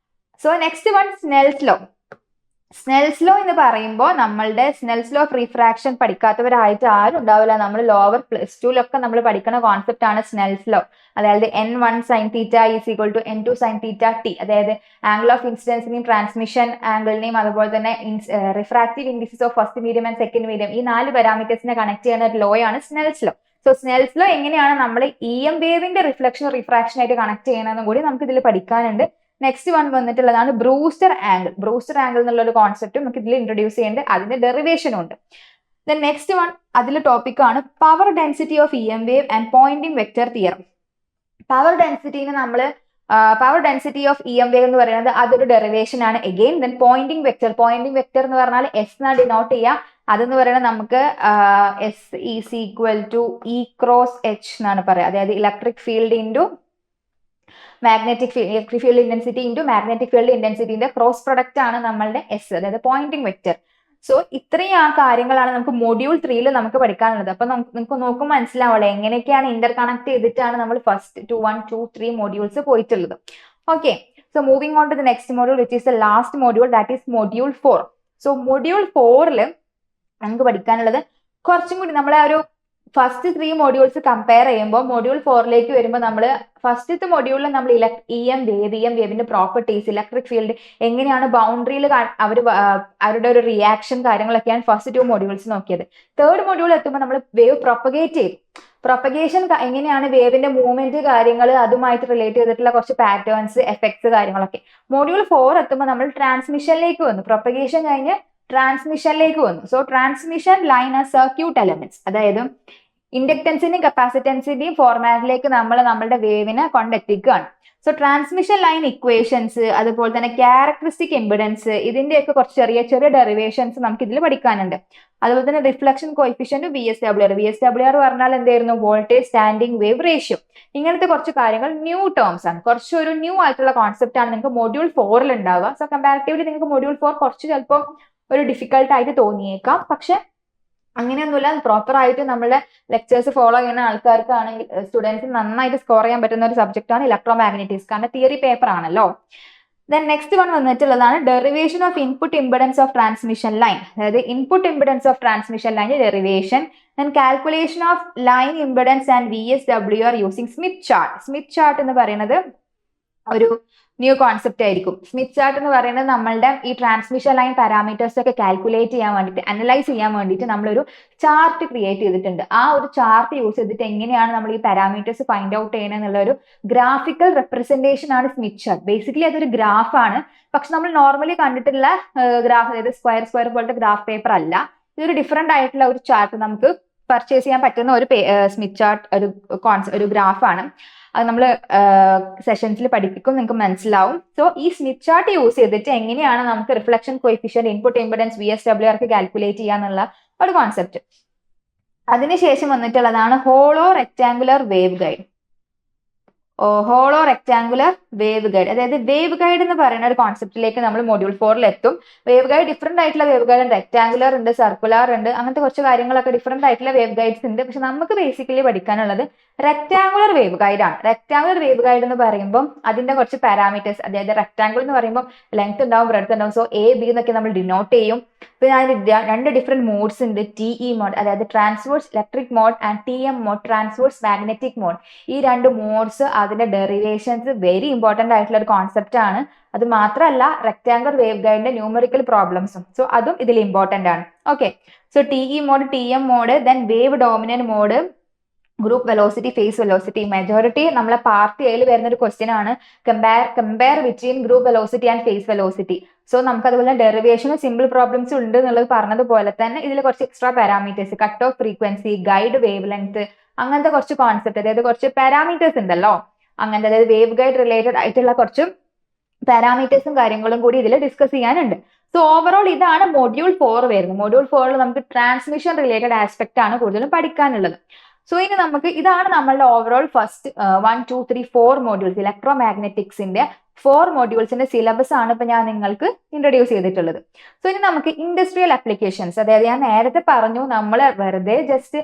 So next one Snell's law. Snell's law എന്ന് പറയുമ്പോൾ നമ്മളുടെ സ്നെൽസ് ലോ ഓഫ് റിഫ്രാക്ഷൻ പഠിക്കാത്തവരായിട്ട് ആരും ഉണ്ടാവില്ല. നമ്മൾ ലോവർ +2 നമ്മൾ പഠിക്കുന്ന കോൺസെപ്റ്റ് ആണ് സ്നെൽസ് ലോ. അതായത് n1 sin θ is equal to n2 sin θ t. അതായത് ആംഗിൾ ഓഫ് ഇൻസിഡൻസിനെയും ട്രാൻസ്മിഷൻ ആംഗിളിനെയും അതുപോലെ തന്നെ refractive indices of first medium and second medium, ഈ 4 പാരാമീറ്റേഴ്സിനെ കണക്ട് ചെയ്യുന്ന ഒരു ലോ ആണ് Snell's law. So Snell's law എങ്ങനെയാണ് നമ്മൾ ഇ എം വേവിന്റെ റിഫ്ലക്ഷൻ റിഫ്രാക്ഷൻ ആയിട്ട് കണക്ട് ചെയ്യണമെന്നും കൂടി നമുക്ക് ഇതിൽ പഠിക്കാനുണ്ട്. നെക്സ്റ്റ് വൺ വന്നിട്ടുള്ളതാണ് ബ്രൂസ്റ്റർ ആംഗിൾ. ബ്രൂസ്റ്റർ ആംഗിൾ എന്നുള്ള ഒരു കോൺസെപ്റ്റ് നമുക്ക് ഇതിൽ ഇൻട്രൊഡ്യൂസ് ചെയ്യുന്നുണ്ട്, അതിന്റെ ഡെറിവേഷനും ഉണ്ട്. ദെൻ നെക്സ്റ്റ് വൺ അതിൽ ടോപ്പിക് ആണ് power density of E M wave and Poynting vector theorem. Power density of E M wave എന്ന് പറയുന്നത് അതൊരു ഡെറിവേഷൻ ആണ് അഗെയിൻ. ദെൻ പോയിന്റിംഗ് വെക്ടർ എന്ന് പറഞ്ഞാൽ എസ് എന്നാണ് ഡിനോട്ട് ചെയ്യുക. അതെന്ന് പറയുന്നത് നമുക്ക് S is equal to E cross H എന്നാണ് പറയുക, അതായത് electric field into electric field intensity into magnetic field ഇന്റൻസിറ്റിന്റെ ക്രോസ് പ്രൊഡക്റ്റ് ആണ് നമ്മളുടെ എസ്, അതായത് പോയിന്റിംഗ് വെക്ടർ. സോ ഇത്രയും ആ കാര്യങ്ങളാണ് നമുക്ക് മൊഡ്യൂൾ 3 നമുക്ക് പഠിക്കാനുള്ളത്. അപ്പൊ നിങ്ങൾക്ക് നോക്കുമ്പോൾ മനസ്സിലാവുള്ളൂ എങ്ങനെയൊക്കെയാണ് ഇന്റർ കണക്ട് ചെയ്തിട്ടാണ് നമ്മൾ ഫസ്റ്റ് 2, 1, 2, 3 മൊഡ്യൂൾസ് പോയിട്ടുള്ളത്. Okay, so moving on to the next module which is the last module, that is module 4. സോ മൊഡ്യൂൾ 4ൽ നമുക്ക് പഠിക്കാനുള്ളത് കുറച്ചും കൂടി നമ്മളെ ഒരു ഫസ്റ്റ് 3 മൊഡ്യൂൾസ് കമ്പയർ ചെയ്യുമ്പോൾ മൊഡ്യൂൾ 4ലേക്ക് വരുമ്പോൾ നമ്മൾ ഫസ്റ്റത്തെ മൊഡ്യൂളിൽ നമ്മൾ ഇ എം വേവിന്റെ പ്രോപ്പർട്ടീസ്, ഇലക്ട്രിക് ഫീൽഡ് എങ്ങനെയാണ് ബൗണ്ടറിയിൽ അവരുടെ ഒരു റിയാക്ഷൻ കാര്യങ്ങളൊക്കെയാണ് ഫസ്റ്റ് 2 മൊഡ്യൂൾസ് നോക്കിയത്. തേർഡ് മൊഡ്യൂൾ എത്തുമ്പോൾ നമ്മൾ വേവ് പ്രൊപ്പഗേറ്റ് ചെയ്തു. പ്രൊപ്പഗേഷൻ എങ്ങനെയാണ്, വേവിന്റെ മൂവ്മെന്റ് കാര്യങ്ങൾ, അതുമായിട്ട് റിലേറ്റ് ചെയ്തിട്ടുള്ള കുറച്ച് പാറ്റേൺസ്, എഫക്ട്സ് കാര്യങ്ങളൊക്കെ. മൊഡ്യൂൾ 4 എത്തുമ്പോൾ നമ്മൾ ട്രാൻസ്മിഷനിലേക്ക് വന്നു. പ്രൊപ്പഗേഷൻ കഴിഞ്ഞ് ട്രാൻസ്മിഷനിലേക്ക് വന്നു. So transmission line as circuit elements, അതായത് ഇൻഡക്ടൻസിന്റെയും കപ്പാസിറ്റൻസിന്റെയും ഫോർമാറ്റിലേക്ക് നമ്മൾ നമ്മളുടെ വേവിനെ കൊണ്ടെത്തിക്കുകയാണ്. സോ ട്രാൻസ്മിഷൻ ലൈൻ ഇക്വേഷൻസ്, അതുപോലെ തന്നെ ക്യാരക്ടറിസ്റ്റിക് ഇമ്പിഡൻസ്, ഇതിന്റെയൊക്കെ കുറച്ച് ചെറിയ ചെറിയ ഡെറിവേഷൻസ് നമുക്ക് ഇതിൽ പഠിക്കാനുണ്ട്. അതുപോലെ തന്നെ റിഫ്ലക്ഷൻ കോയിഫിഷ്യന്റ് VSWR പറഞ്ഞാൽ എന്തായിരുന്നു, വോൾട്ടേജ് സ്റ്റാൻഡിംഗ് വേവ് റേഷ്യോ. ഇങ്ങനത്തെ കുറച്ച് കാര്യങ്ങൾ ന്യൂ ടേംസ് ആണ്, കുറച്ചൊരു ന്യൂ ആയിട്ടുള്ള കോൺസെപ്റ്റ് ആണ് നിങ്ങൾക്ക് മൊഡ്യൂൾ 4ൽ ഉണ്ടാവുക. സോ കമ്പാരിറ്റീവ്ലി നിങ്ങൾക്ക് മൊഡ്യൂൾ 4 കുറച്ച് ചിലപ്പോൾ ഒരു ഡിഫിക്കൽട്ടായിട്ട് തോന്നിയേക്കാം. പക്ഷെ അങ്ങനെയൊന്നുമില്ല, പ്രോപ്പർ ആയിട്ട് നമ്മളെ ലെക്ചേഴ്സ് ഫോളോ ചെയ്യുന്ന ആൾക്കാർക്കാണെങ്കിൽ സ്റ്റുഡൻസിന് നന്നായിട്ട് സ്കോർ ചെയ്യാൻ പറ്റുന്ന ഒരു സബ്ജക്റ്റാണ് ഇലക്ട്രോ മാഗ്നറ്റിക്സ്, കാരണം തിയറി പേപ്പർ ആണല്ലോ. ദെൻ നെക്സ്റ്റ് വൺ വന്നിട്ടുള്ളതാണ് derivation of input impedance of transmission line. അതായത് input impedance of transmission line derivation and calculation of line impedance and VSWR using Smith chart. Smith chart എന്ന് പറയുന്നത് ഒരു new concept ആയിരിക്കും. Smith chart എന്ന് പറയുന്നത് നമ്മളുടെ ഈ ട്രാൻസ്മിഷൻ ലൈൻ പാരാമീറ്റേഴ്സ് ഒക്കെ കാൽക്കുലേറ്റ് ചെയ്യാൻ വേണ്ടിയിട്ട്, അനലൈസ് ചെയ്യാൻ വേണ്ടിയിട്ട് നമ്മളൊരു ചാർട്ട് ക്രിയേറ്റ് ചെയ്തിട്ടുണ്ട്. ആ ഒരു ചാർട്ട് യൂസ് ചെയ്തിട്ട് എങ്ങനെയാണ് നമ്മൾ ഈ പാരാമീറ്റേഴ്സ് ഫൈൻഡ് ഔട്ട് ചെയ്യണം എന്നുള്ള ഒരു ഗ്രാഫിക്കൽ റെപ്രസെന്റേഷൻ ആണ് സ്മിത്ത് ചാർട്ട്. ബേസിക്കലി അതൊരു ഗ്രാഫാണ്, പക്ഷെ നമ്മൾ നോർമലി കണ്ടിട്ടുള്ള ഗ്രാഫ്, അതായത് സ്ക്വയർ പോലത്തെ ഗ്രാഫ് പേപ്പർ അല്ല. ഇതൊരു ഡിഫറെന്റ് ആയിട്ടുള്ള ഒരു ചാർട്ട്, നമുക്ക് പർച്ചേസ് ചെയ്യാൻ പറ്റുന്ന ഒരു സ്മിത്ത് ചാർട്ട് ഒരു ഗ്രാഫാണ്. അത് നമ്മൾ സെഷൻസിൽ പഠിപ്പിക്കും, നിങ്ങൾക്ക് മനസ്സിലാവും. സോ ഈ സ്മിത്ത് ചാർട്ട് യൂസ് ചെയ്തിട്ട് എങ്ങനെയാണ് നമുക്ക് reflection coefficient, input impedance, VSWR calculate ചെയ്യാന്നുള്ള ഒരു കോൺസെപ്റ്റ്. അതിനുശേഷം വന്നിട്ടുള്ളതാണ് hollow rectangular wave guide. Hollow rectangular wave guide, അതായത് വേവ് ഗൈഡ് എന്ന് പറയുന്ന ഒരു കോൺസെപ്റ്റിലേക്ക് നമ്മൾ മൊഡ്യൂൾ 4 എത്തും. വേവ് ഗൈഡ് ഡിഫറെന്റ് ആയിട്ടുള്ള വേവ് ഗൈഡ് ഉണ്ട്, റെക്ടാങ്കുലർ ഉണ്ട്, സർക്കുലർ ഉണ്ട്, അങ്ങനത്തെ കുറച്ച് കാര്യങ്ങളൊക്കെ ഡിഫറെന്റ് ആയിട്ടുള്ള വേവ് ഗൈഡ്സ് ഉണ്ട്. പക്ഷെ നമുക്ക് ബേസിക്കലി പഠിക്കാനുള്ളത് റെക്ടാങ്കുലർ വേവ് ഗൈഡ് ആണ്. റെക്ടാങ്കുലർ വേവ് ഗൈഡ് എന്ന് പറയുമ്പോൾ അതിന്റെ കുറച്ച് പാരാമീറ്റേഴ്സ്, അതായത് റെക്ടാങ്കിൾ എന്ന് പറയുമ്പോൾ ലെങ്ത് ഉണ്ടാവും, ബ്രെഡ്ത്ത് ഉണ്ടാവും. സോ A, B എന്നൊക്കെ നമ്മൾ ഡിനോട്ട് ചെയ്യും. പിന്നെ അതിന് രണ്ട് ഡിഫറെന്റ് മോഡ്സ് ഉണ്ട്. TE മോഡ്, അതായത് transverse electric mode, and TM mode, transverse magnetic mode. ഈ രണ്ട് മോഡ്സ്, അതിന്റെ ഡെറിവേഷൻസ് വെരി ഇമ്പോർട്ടന്റ് ആയിട്ടുള്ള ഒരു കോൺസെപ്റ്റ് ആണ്. അത് മാത്രമല്ല റെക്ടാങ്കുലർ വേവ് ഗൈഡിന്റെ ന്യൂമറിക്കൽ പ്രോബ്ലംസും, സോ അതും ഇതിൽ ഇമ്പോർട്ടന്റ് ആണ്. Okay, so TE mode, TM mode, then wave dominant mode, group velocity, phase velocity. Majority നമ്മളെ പാർട്ട് എയിൽ വരുന്ന ഒരു ക്വസ്റ്റ്യൻ ആണ്, compare between group velocity and phase velocity. So നമുക്ക് അതുപോലെ ഡെറിവേഷനും സിമ്പിൾ പ്രോബ്ലംസും ഉണ്ട് എന്നുള്ളത് പറഞ്ഞതുപോലെ തന്നെ ഇതിൽ കുറച്ച് extra parameters, cut off frequency, guide wave length, അങ്ങനത്തെ കുറച്ച് കോൺസെപ്റ്റ്, അതായത് കുറച്ച് പാരാമീറ്റേഴ്സ് ഉണ്ടല്ലോ അങ്ങനത്തെ, അതായത് വേവ് ഗൈഡ് റിലേറ്റഡ് ആയിട്ടുള്ള കുറച്ച് പാരാമീറ്റേഴ്സും കാര്യങ്ങളും കൂടി ഇതിൽ ഡിസ്കസ് ചെയ്യാനുണ്ട്. സോ ഓവറോൾ ഇതാണ് മൊഡ്യൂൾ 4 വരുന്നത്. മൊഡ്യൂൾ 4 നമുക്ക് ട്രാൻസ്മിഷൻ റിലേറ്റഡ് ആസ്പെക്ട് ആണ് കൂടുതലും പഠിക്കാനുള്ളത്. സോ ഇനി നമുക്ക് ഇതാണ് നമ്മളുടെ ഓവറോൾ ഫസ്റ്റ് 1, 2, 3, 4 മോഡ്യൂൾസ്, ഇലക്ട്രോ മാഗ്നറ്റിക്സിന്റെ 4 മോഡ്യൂൾസിന്റെ സിലബസ് ആണ് ഇപ്പൊ ഞാൻ നിങ്ങൾക്ക് ഇൻട്രൊഡ്യൂസ് ചെയ്തിട്ടുള്ളത്. സോ ഇനി നമുക്ക് ഇൻഡസ്ട്രിയൽ ആപ്ലിക്കേഷൻസ്, അതായത് ഞാൻ നേരത്തെ പറഞ്ഞു നമ്മൾ വെറുതെ ജസ്റ്റ്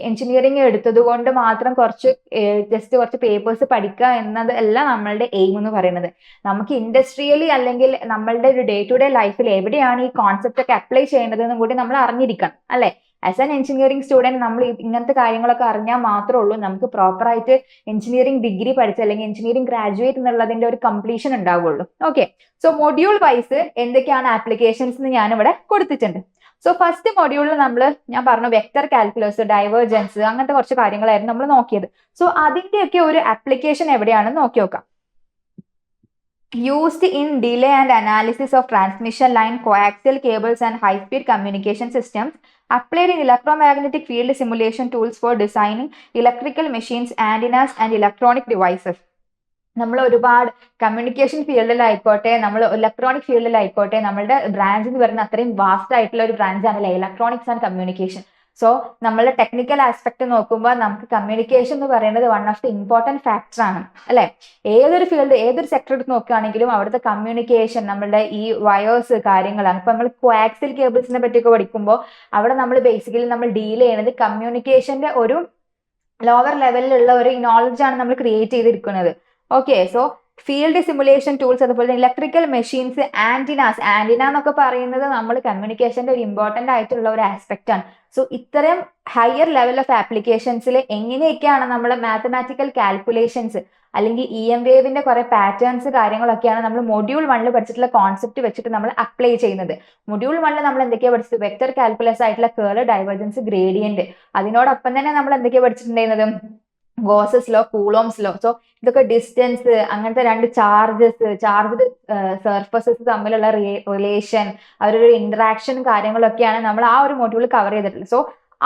എഞ്ചിനീയറിംഗ് എടുത്തത് കൊണ്ട് മാത്രം കുറച്ച് പേപ്പേഴ്സ് പഠിക്കുക എന്നത് അല്ല നമ്മളുടെ എയിം എന്ന് പറയുന്നത്. നമുക്ക് ഇൻഡസ്ട്രിയലി അല്ലെങ്കിൽ നമ്മളുടെ ഒരു ഡേ ടു ഡേ ലൈഫിൽ എവിടെയാണ് ഈ കോൺസെപ്റ്റ് ഒക്കെ അപ്ലൈ ചെയ്യേണ്ടത് എന്നും കൂടി നമ്മൾ അറിഞ്ഞിരിക്കണം അല്ലെ. ആസ് ആൻ എഞ്ചിനീയറിംഗ് സ്റ്റുഡന്റ് നമ്മൾ ഇങ്ങനത്തെ കാര്യങ്ങളൊക്കെ അറിഞ്ഞാൽ മാത്രമേ ഉള്ളൂ നമുക്ക് പ്രോപ്പർ ആയിട്ട് എഞ്ചിനീയറിംഗ് ഡിഗ്രി പഠിച്ച് അല്ലെങ്കിൽ എഞ്ചിനീയറിംഗ് ഗ്രാജുവേറ്റ് എന്നുള്ളതിന്റെ ഒരു കംപ്ലീഷൻ ഉണ്ടാവുള്ളൂ. ഓക്കെ, സോ മൊഡ്യൂൾ വൈസ് എന്തൊക്കെയാണ് ആപ്ലിക്കേഷൻസ് എന്ന് ഞാനിവിടെ കൊടുത്തിട്ടുണ്ട്. സോ ഫസ്റ്റ് മൊഡ്യൂളിൽ ഞാൻ പറഞ്ഞു വെക്ടർ കാൽക്കുലസ്, ഡൈവേർജൻസ്, അങ്ങനത്തെ കുറച്ച് കാര്യങ്ങളായിരുന്നു നമ്മൾ നോക്കിയത്. സോ അതിന്റെയൊക്കെ ഒരു ആപ്ലിക്കേഷൻ എവിടെയാണെന്ന് നോക്കി നോക്കാം. Used in delay and analysis of transmission line, coaxial cables and high-speed communication systems, applied in electromagnetic field simulation tools for designing electrical machines, antennas and electronic devices. നമ്മൾ ഒരുപാട് കമ്മ്യൂണിക്കേഷൻ ഫീൽഡിലായിക്കോട്ടെ, നമ്മൾ electronic ഫീൽഡിലായിക്കോട്ടെ, നമ്മളുടെ branch എന്ന് പറയുന്നത് അത്രയും vast ആയിട്ടുള്ള ഒരു branch ആണല്ലേ ഇലക്ട്രോണിക്സ് ആൻഡ് കമ്മ്യൂണിക്കേഷൻ. സോ നമ്മളുടെ ടെക്നിക്കൽ ആസ്പെക്ട് നോക്കുമ്പോൾ നമുക്ക് കമ്മ്യൂണിക്കേഷൻ എന്ന് പറയുന്നത് one of the important factor ആണ് അല്ലെ. ഏതൊരു ഫീൽഡ്, ഏതൊരു സെക്ടർ എടുത്ത് നോക്കുകയാണെങ്കിലും അവിടുത്തെ കമ്മ്യൂണിക്കേഷൻ, നമ്മളുടെ ഈ വയേഴ്സ് കാര്യങ്ങളാണ്. ഇപ്പൊ നമ്മൾ കോആക്സിയൽ കേബിൾസിനെ പറ്റിയൊക്കെ പഠിക്കുമ്പോൾ അവിടെ നമ്മൾ ബേസിക്കലി നമ്മൾ ഡീൽ ചെയ്യുന്നത് കമ്മ്യൂണിക്കേഷന്റെ ഒരു ലോവർ ലെവലിലുള്ള ഒരു നോളജ് ആണ് നമ്മൾ ക്രിയേറ്റ് ചെയ്തിരിക്കുന്നത്. Okay, so field simulation tools, അതുപോലെ ഇലക്ട്രിക്കൽ മെഷീൻസ്, ആന്റിന എന്നൊക്കെ പറയുന്നത് നമ്മൾ കമ്മ്യൂണിക്കേഷന്റെ ഒരു ഇമ്പോർട്ടന്റ് ആയിട്ടുള്ള ഒരു ആസ്പെക്ട് ആണ്. സോ ഇത്തരം ഹയർ ലെവൽ ഓഫ് ആപ്ലിക്കേഷൻസിൽ എങ്ങനെയൊക്കെയാണ് നമ്മൾ മാത്തമാറ്റിക്കൽ കാൽക്കുലേഷൻസ് അല്ലെങ്കിൽ EM വേവിന്റെ കുറെ പാറ്റേൺസ് കാര്യങ്ങളൊക്കെയാണ് നമ്മൾ മൊഡ്യൂൾ 1 പഠിച്ചിട്ടുള്ള കോൺസെപ്റ്റ് വെച്ചിട്ട് നമ്മൾ അപ്ലൈ ചെയ്യുന്നത്. മൊഡ്യൂൾ 1 നമ്മൾ എന്തൊക്കെയാണ് പഠിച്ചത്? വെക്ടർ കാൽക്കുലസ് ആയിട്ടുള്ള കേള്, ഡൈവേർജൻസ്, ഗ്രേഡിയന്റ്. അതിനോടൊപ്പം തന്നെ നമ്മൾ എന്തൊക്കെയാണ് പഠിച്ചിട്ടുണ്ടായിരുന്നത്? Gauss's law, Coulomb's law. So ഇതൊക്കെ ഡിസ്റ്റൻസ്, അങ്ങനത്തെ രണ്ട് ചാർജ്ഡ് സർഫസസ് തമ്മിലുള്ള റിലേഷൻ, അവരൊരു ഇന്ററാക്ഷൻ കാര്യങ്ങളൊക്കെയാണ് നമ്മൾ ആ ഒരു മൊഡ്യൂൾ കവർ ചെയ്തിട്ടുള്ളത്. സോ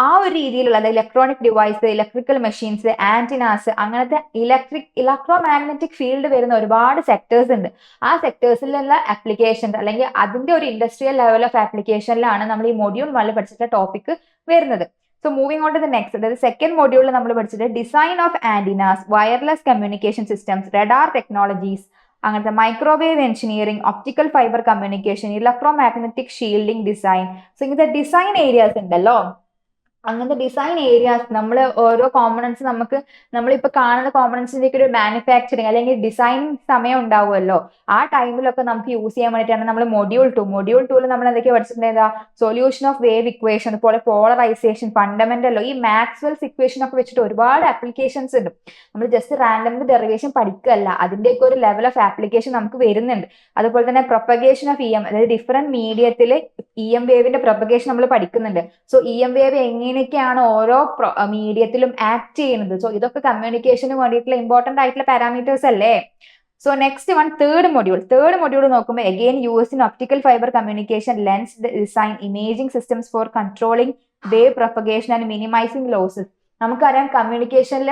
ആ ഒരു രീതിയിലുള്ള electronic device, electrical machines, antennas, അങ്ങനത്തെ ഇലക്ട്രോ മാഗ്നറ്റിക് ഫീൽഡ് വരുന്ന ഒരുപാട് സെക്ടേഴ്സ് ഉണ്ട്. ആ സെക്ടേഴ്സിലുള്ള ആപ്ലിക്കേഷൻസ് അല്ലെങ്കിൽ അതിന്റെ ഒരു ഇൻഡസ്ട്രിയൽ ലെവൽ ഓഫ് ആപ്ലിക്കേഷനിലാണ് നമ്മൾ ഈ മൊഡ്യൂൾ 1 പഠിച്ചിട്ടുള്ള ടോപ്പിക് വരുന്നത്. So moving on to the next, that is second module നമ്മൾ പഠിച്ചത് design of antennas, wireless communication systems, radar technologies, അങ്ങനത്തെ microwave engineering, optical fibre communication, electromagnetic shielding design. So ഇങ്ങനത്തെ design areas ഉണ്ടല്ലോ, അങ്ങനത്തെ design areas നമ്മൾ ഓരോ components നമ്മളിപ്പോൾ കാണുന്ന കോമ്പണൻസിന്റെ ഒക്കെ ഒരു മാനുഫാക്ചറിങ് അല്ലെങ്കിൽ ഡിസൈനിങ് സമയം ഉണ്ടാവുമല്ലോ, ആ ടൈമിലൊക്കെ നമുക്ക് യൂസ് ചെയ്യാൻ വേണ്ടിയിട്ടാണ് നമ്മൾ മൊഡ്യൂൾ 2 നമ്മൾ എന്തൊക്കെയാണ് പഠിച്ചിട്ടുണ്ടായിരുന്ന സൊല്യൂഷൻ ഓഫ് വേവ് ഇക്വേഷൻ, അതുപോലെ പോളറൈസേഷൻ, ഫണ്ടമെന്റലോ ഈ മാക്സ്വെൽസ് ഇക്വേഷൻ ഒക്കെ വെച്ചിട്ട് ഒരുപാട് ആപ്ലിക്കേഷൻസ് ഉണ്ട്. നമ്മൾ ജസ്റ്റ് റാൻഡം ഡെറിവേഷൻ പഠിക്കുകയല്ല, അതിന്റെയൊക്കെ ഒരു ലെവൽ ഓഫ് ആപ്ലിക്കേഷൻ നമുക്ക് വരുന്നുണ്ട്. അതുപോലെ തന്നെ പ്രൊപ്പഗേഷൻ ഓഫ് അതായത് ഡിഫറെന്റ് മീഡിയത്തിൽ വേവിന്റെ പ്രൊപ്പഗേഷൻ നമ്മൾ പഠിക്കുന്നുണ്ട്. സോ വേവ് എങ്ങനെയൊക്കെയാണ് ഓരോ മീഡിയത്തിലും ആക്ട് ചെയ്യുന്നത്. സോ ഇതൊക്കെ കമ്മ്യൂണിക്കേഷന് വേണ്ടിയിട്ടുള്ള ഇമ്പോർട്ടന്റ് ആയിട്ടുള്ള പാരാമീറ്റേഴ്സ് അല്ലേ. So next one third module നോക്കുമ്പോൾ again use in optical fibre communication, lens design, imaging systems for controlling wave propagation and minimising losses. നമുക്കറിയാം കമ്മ്യൂണിക്കേഷനിൽ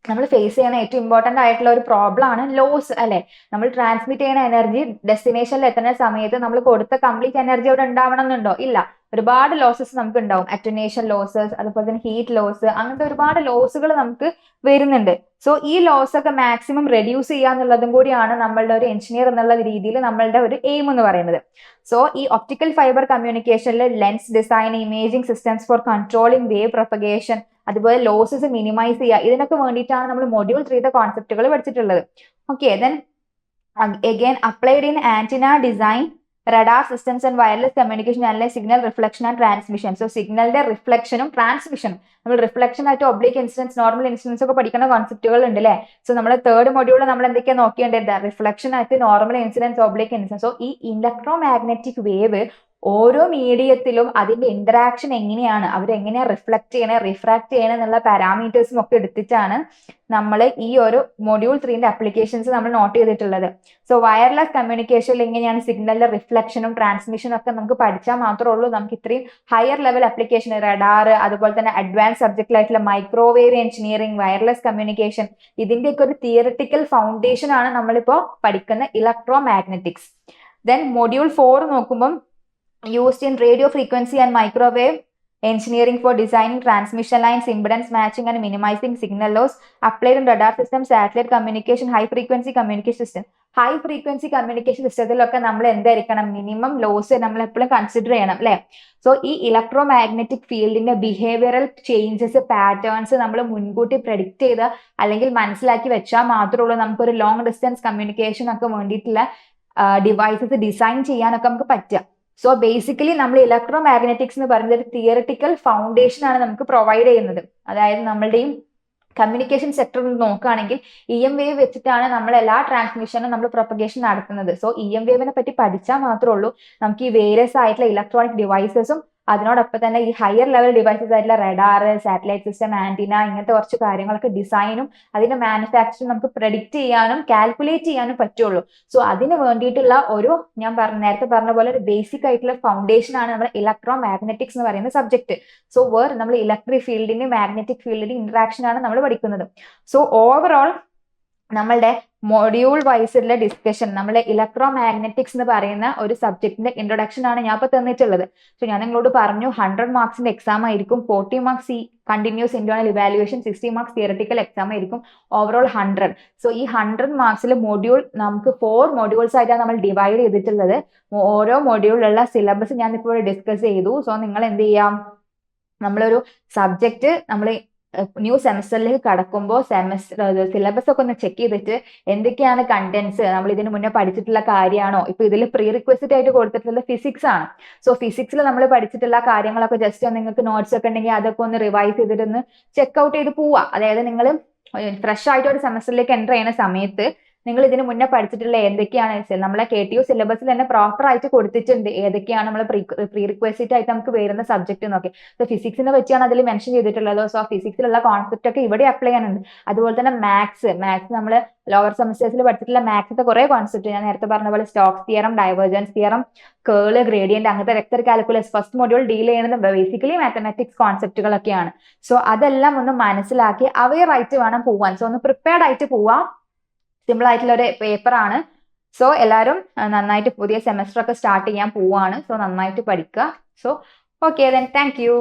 നമ്മൾ ഫേസ് ചെയ്യുന്ന ഏറ്റവും ഇമ്പോർട്ടന്റ് ആയിട്ടുള്ള ഒരു പ്രോബ്ലം ആണ് ലോസ് അല്ലെ. നമ്മൾ ട്രാൻസ്മിറ്റ് ചെയ്യുന്ന എനർജി ഡെസ്റ്റിനേഷനിൽ എത്തുന്ന സമയത്ത് നമ്മൾ കൊടുത്ത കംപ്ലീറ്റ് എനർജി അവിടെ ഉണ്ടാവണം എന്നുണ്ടോ? ഇല്ല. ഒരുപാട് ലോസസ് നമുക്ക് ഉണ്ടാവും. അറ്റനേഷൻ ലോസസ്, അതുപോലെ തന്നെ ഹീറ്റ് ലോസ്, അങ്ങനത്തെ ഒരുപാട് ലോസുകൾ നമുക്ക് വരുന്നുണ്ട്. സോ ഈ ലോസ് ഒക്കെ മാക്സിമം റെഡ്യൂസ് ചെയ്യുക എന്നുള്ളതും കൂടിയാണ് നമ്മളുടെ ഒരു എഞ്ചിനീയർ എന്നുള്ള രീതിയിൽ നമ്മളുടെ ഒരു എയിം എന്ന് പറയുന്നത്. സോ ഈ ഒപ്റ്റിക്കൽ ഫൈബർ കമ്മ്യൂണിക്കേഷനിൽ lens design, imaging systems for controlling wave propagation, അതുപോലെ ലോസസ് മിനിമൈസ് ചെയ്യുക, ഇതിനൊക്കെ വേണ്ടിയിട്ടാണ് നമ്മൾ മൊഡ്യൂൾ 3 കോൺസെപ്റ്റുകൾ പഠിച്ചിട്ടുള്ളത്. Okay, then again applied in antenna design, radar systems and wireless communication, അല്ലെങ്കിൽ signal reflection and transmission. So സിഗ്നലിന്റെ റിഫ്ലക്ഷനും ട്രാൻസ്മിഷനും, നമ്മൾ റിഫ്ലക്ഷൻ ആയിട്ട് ഒബ്ലിക് ഇൻസിഡൻസ്, നോർമൽ ഇൻസിഡൻസ് ഒക്കെ പഠിക്കുന്ന കോൺസെപ്റ്റുകൾ ഉണ്ട് അല്ലേ. സോ നമ്മൾ തേർഡ് മൊഡ്യൂളിൽ നമ്മൾ എന്തൊക്കെയാണ് നോക്കിയേണ്ടത്? റിഫ്ലക്ഷൻ ആയിട്ട് normal incidence, oblique incidence. So ഈ ഇലക്ട്രോ മാഗ്നറ്റിക് വേവ് ഓരോ മീഡിയത്തിലും അതിന്റെ ഇന്ററാക്ഷൻ എങ്ങനെയാണ്, അവരെങ്ങനെയാണ് റിഫ്ലക്ട് ചെയ്യണേ, റിഫ്രാക്ട് ചെയ്യണേ എന്നുള്ള പാരാമീറ്റേഴ്സും ഒക്കെ എടുത്തിട്ടാണ് നമ്മൾ ഈ ഒരു മൊഡ്യൂൾ 3 ആപ്ലിക്കേഷൻസ് നമ്മൾ നോട്ട് ചെയ്തിട്ടുള്ളത്. സോ വയർലെസ് കമ്മ്യൂണിക്കേഷനിൽ എങ്ങനെയാണ് സിഗ്നലിന്റെ റിഫ്ലക്ഷനും ട്രാൻസ്മിഷനും ഒക്കെ നമുക്ക് പഠിച്ചാൽ മാത്രമേ ഉള്ളൂ നമുക്ക് ഇത്രയും ഹയർ ലെവൽ ആപ്ലിക്കേഷൻ, റഡാർ, അതുപോലെ തന്നെ അഡ്വാൻസ് സബ്ജക്റ്റിലായിട്ടുള്ള മൈക്രോവേവ് എഞ്ചിനീയറിംഗ്, വയർലെസ് കമ്മ്യൂണിക്കേഷൻ, ഇതിന്റെയൊക്കെ ഒരു തിയറിറ്റിക്കൽ ഫൗണ്ടേഷൻ ആണ് നമ്മളിപ്പോൾ പഠിക്കുന്ന ഇലക്ട്രോ മാഗ്നറ്റിക്സ്. ദെൻ മൊഡ്യൂൾ 4 നോക്കുമ്പോൾ used in radio frequency and microwave engineering for designing transmission lines, impedance matching and minimizing signal loss, applied in radar system, satellite communication, high frequency communication system. High frequency communication സിസ്റ്റത്തിലൊക്കെ നമ്മൾ എന്തായിരിക്കണം? Minimum loss നമ്മൾ എപ്പോഴും consider ചെയ്യണം അല്ലെ. So ഈ electro magnetic ഫീൽഡിന്റെ behavioural changes, patterns നമ്മൾ മുൻകൂട്ടി പ്രെഡിക്റ്റ് ചെയ്ത് അല്ലെങ്കിൽ മനസ്സിലാക്കി വെച്ചാൽ മാത്രമേ ഉള്ളൂ നമുക്കൊരു ലോങ് ഡിസ്റ്റൻസ് കമ്മ്യൂണിക്കേഷൻ ഒക്കെ വേണ്ടിയിട്ടുള്ള ഡിവൈസസ് ഡിസൈൻ ചെയ്യാനൊക്കെ നമുക്ക് പറ്റുക. സോ ബേസിക്കലി നമ്മൾ ഇലക്ട്രോ മാഗ്നറ്റിക്സ് എന്ന് പറയുന്നത് ഒരു തിയറിറ്റിക്കൽ ഫൗണ്ടേഷൻ ആണ് നമുക്ക് പ്രൊവൈഡ് ചെയ്യുന്നത്. അതായത് നമ്മളുടെയും കമ്മ്യൂണിക്കേഷൻ സെക്ടറിൽ നോക്കുകയാണെങ്കിൽ വേവ് വെച്ചിട്ടാണ് നമ്മൾ എല്ലാ ട്രാൻസ്മിഷനും നമ്മൾ പ്രൊപ്പഗേഷൻ നടത്തുന്നത്. സോ വേവിനെ പറ്റി പഠിച്ചാൽ മാത്രമേ ഉള്ളൂ നമുക്ക് ഈ വേരിയസ് ആയിട്ടുള്ള ഇലക്ട്രോണിക് ഡിവൈസസും അതിനോടൊപ്പം തന്നെ ഈ ഹയർ ലെവൽ ഡിവൈസസ് ആയിട്ടുള്ള റഡാർ, സാറ്റലൈറ്റ് സിസ്റ്റം, ആന്റിന, ഇങ്ങനത്തെ കുറച്ച് കാര്യങ്ങളൊക്കെ ഡിസൈനും അതിന്റെ മാനുഫാക്ചറിങ് നമുക്ക് പ്രെഡിക്റ്റ് ചെയ്യാനും കാൽക്കുലേറ്റ് ചെയ്യാനും പറ്റുള്ളൂ. സോ അതിന് വേണ്ടിയിട്ടുള്ള ഒരു ഞാൻ നേരത്തെ പറഞ്ഞ പോലെ ഒരു ബേസിക് ആയിട്ടുള്ള ഫൗണ്ടേഷൻ ആണ് നമ്മുടെ ഇലക്ട്രോ മാഗ്നറ്റിക്സ് എന്ന് പറയുന്ന സബ്ജക്ട്. സോ നമ്മൾ ഇലക്ട്രിക് ഫീൽഡിന്റെയും മാഗ്നറ്റിക് ഫീൽഡിന്റെയും ഇന്ററാക്ഷൻ ആണ് നമ്മൾ പഠിക്കുന്നത്. സോ ഓവറോൾ നമ്മളുടെ മൊഡ്യൂൾ വൈസിലുള്ള ഡിസ്കഷൻ, നമ്മുടെ ഇലക്ട്രോ മാഗ്നറ്റിക്സ് എന്ന് പറയുന്ന ഒരു സബ്ജക്റ്റിന്റെ ഇൻട്രൊഡക്ഷൻ ആണ് ഞാൻ ഇപ്പോൾ തന്നിട്ടുള്ളത്. സോ ഞാൻ നിങ്ങളോട് പറഞ്ഞു 100 മാർക്സിന്റെ എക്സാം ആയിരിക്കും, 40 മാർക്സ് ഈ continuous internal evaluation, 60 marks theoretical exam ആയിരിക്കും, ഓവറോൾ 100. സോ ഈ 100 മാർക്സിൽ മൊഡ്യൂൾ നമുക്ക് 4 മൊഡ്യൂൾസ് ആയിട്ടാണ് നമ്മൾ ഡിവൈഡ് ചെയ്തിട്ടുള്ളത്. ഓരോ മൊഡ്യൂളിലുള്ള സിലബസ് ഞാൻ ഇപ്പോൾ ഡിസ്കസ് ചെയ്തു. സോ നിങ്ങൾ എന്ത് ചെയ്യാം, നമ്മളൊരു സബ്ജക്റ്റ് നമ്മൾ ന്യൂ സെമസ്റ്ററിലേക്ക് കടക്കുമ്പോൾ സിലബസ് ഒക്കെ ഒന്ന് ചെക്ക് ചെയ്തിട്ട് എന്തൊക്കെയാണ് കണ്ടന്റ്സ്, നമ്മൾ ഇതിന് മുന്നേ പഠിച്ചിട്ടുള്ള കാര്യമാണോ. ഇപ്പൊ ഇതിൽ പ്രീ റിക്വസ്റ്റ് ആയിട്ട് കൊടുത്തിട്ടുള്ള ഫിസിക്സ് ആണ്. സോ ഫിസിക്സിൽ നമ്മൾ പഠിച്ചിട്ടുള്ള കാര്യങ്ങളൊക്കെ ജസ്റ്റ് നിങ്ങൾക്ക് നോട്ട്സ് ഒക്കെ ഉണ്ടെങ്കിൽ അതൊക്കെ ഒന്ന് റിവൈസ് ചെയ്തിട്ട് ഒന്ന് ചെക്ക് ഔട്ട് ചെയ്ത് പോവുക. അതായത് നിങ്ങൾ ഫ്രഷ് ആയിട്ട് ഒരു സെമസ്റ്ററിലേക്ക് എൻ്റർ ചെയ്യുന്ന സമയത്ത് നിങ്ങൾ ഇതിന് മുന്നേ പഠിച്ചിട്ടുള്ള എന്തൊക്കെയാണ് നമ്മളെ KTU സിലബസിൽ തന്നെ പ്രോപ്പർ ആയിട്ട് കൊടുത്തിട്ടുണ്ട്, ഏതൊക്കെയാണ് നമ്മൾ പ്രീ റിക്വസ്റ്റ് ആയിട്ട് നമുക്ക് വരുന്ന സബ്ജക്ട് എന്നൊക്കെ. സോ ഫിസിക്സിനെ പറ്റിയാണ് അതിൽ മെൻഷൻ ചെയ്തിട്ടുള്ളത്. സോ ഫിസിക്സിലുള്ള കോൺസെപ്റ്റ് ഒക്കെ ഇവിടെ അപ്ലൈ ചെയ്യാനുണ്ട്. അതുപോലെ തന്നെ മാത്സ് നമ്മൾ ലോവർ സെമസ്റ്റേഴ്സിൽ പഠിച്ചിട്ടുള്ള മാത്സിന്റെ കുറെ കോൺസെപ്റ്റ് ഞാൻ നേരത്തെ പറഞ്ഞ പോലെ സ്റ്റോക്സ് തിയറം, ഡൈവേർജൻസ് തിയറം, കേള്, ഗ്രേഡിയന്റ്, അങ്ങനത്തെ vector calculus first module deal ചെയ്യുന്നത് ബേസിക്കലി മാത്തമാറ്റിക്സ് കോൺസെപ്റ്റുകളൊക്കെയാണ്. സോ അതെല്ലാം ഒന്ന് മനസ്സിലാക്കി അവെയർ ആയിട്ട് വേണം പോവാൻ. സോ ഒന്ന് പ്രിപ്പയർഡ് ആയിട്ട് പോവാം. സിമ്പിൾ ആയിട്ടുള്ള ഒരു പേപ്പർ ആണ്. സോ എല്ലാവരും നന്നായിട്ട് പുതിയ സെമസ്റ്റർ ഒക്കെ സ്റ്റാർട്ട് ചെയ്യാൻ പോവാണ്. സോ നന്നായിട്ട് പഠിക്കുക. So okay, thank you.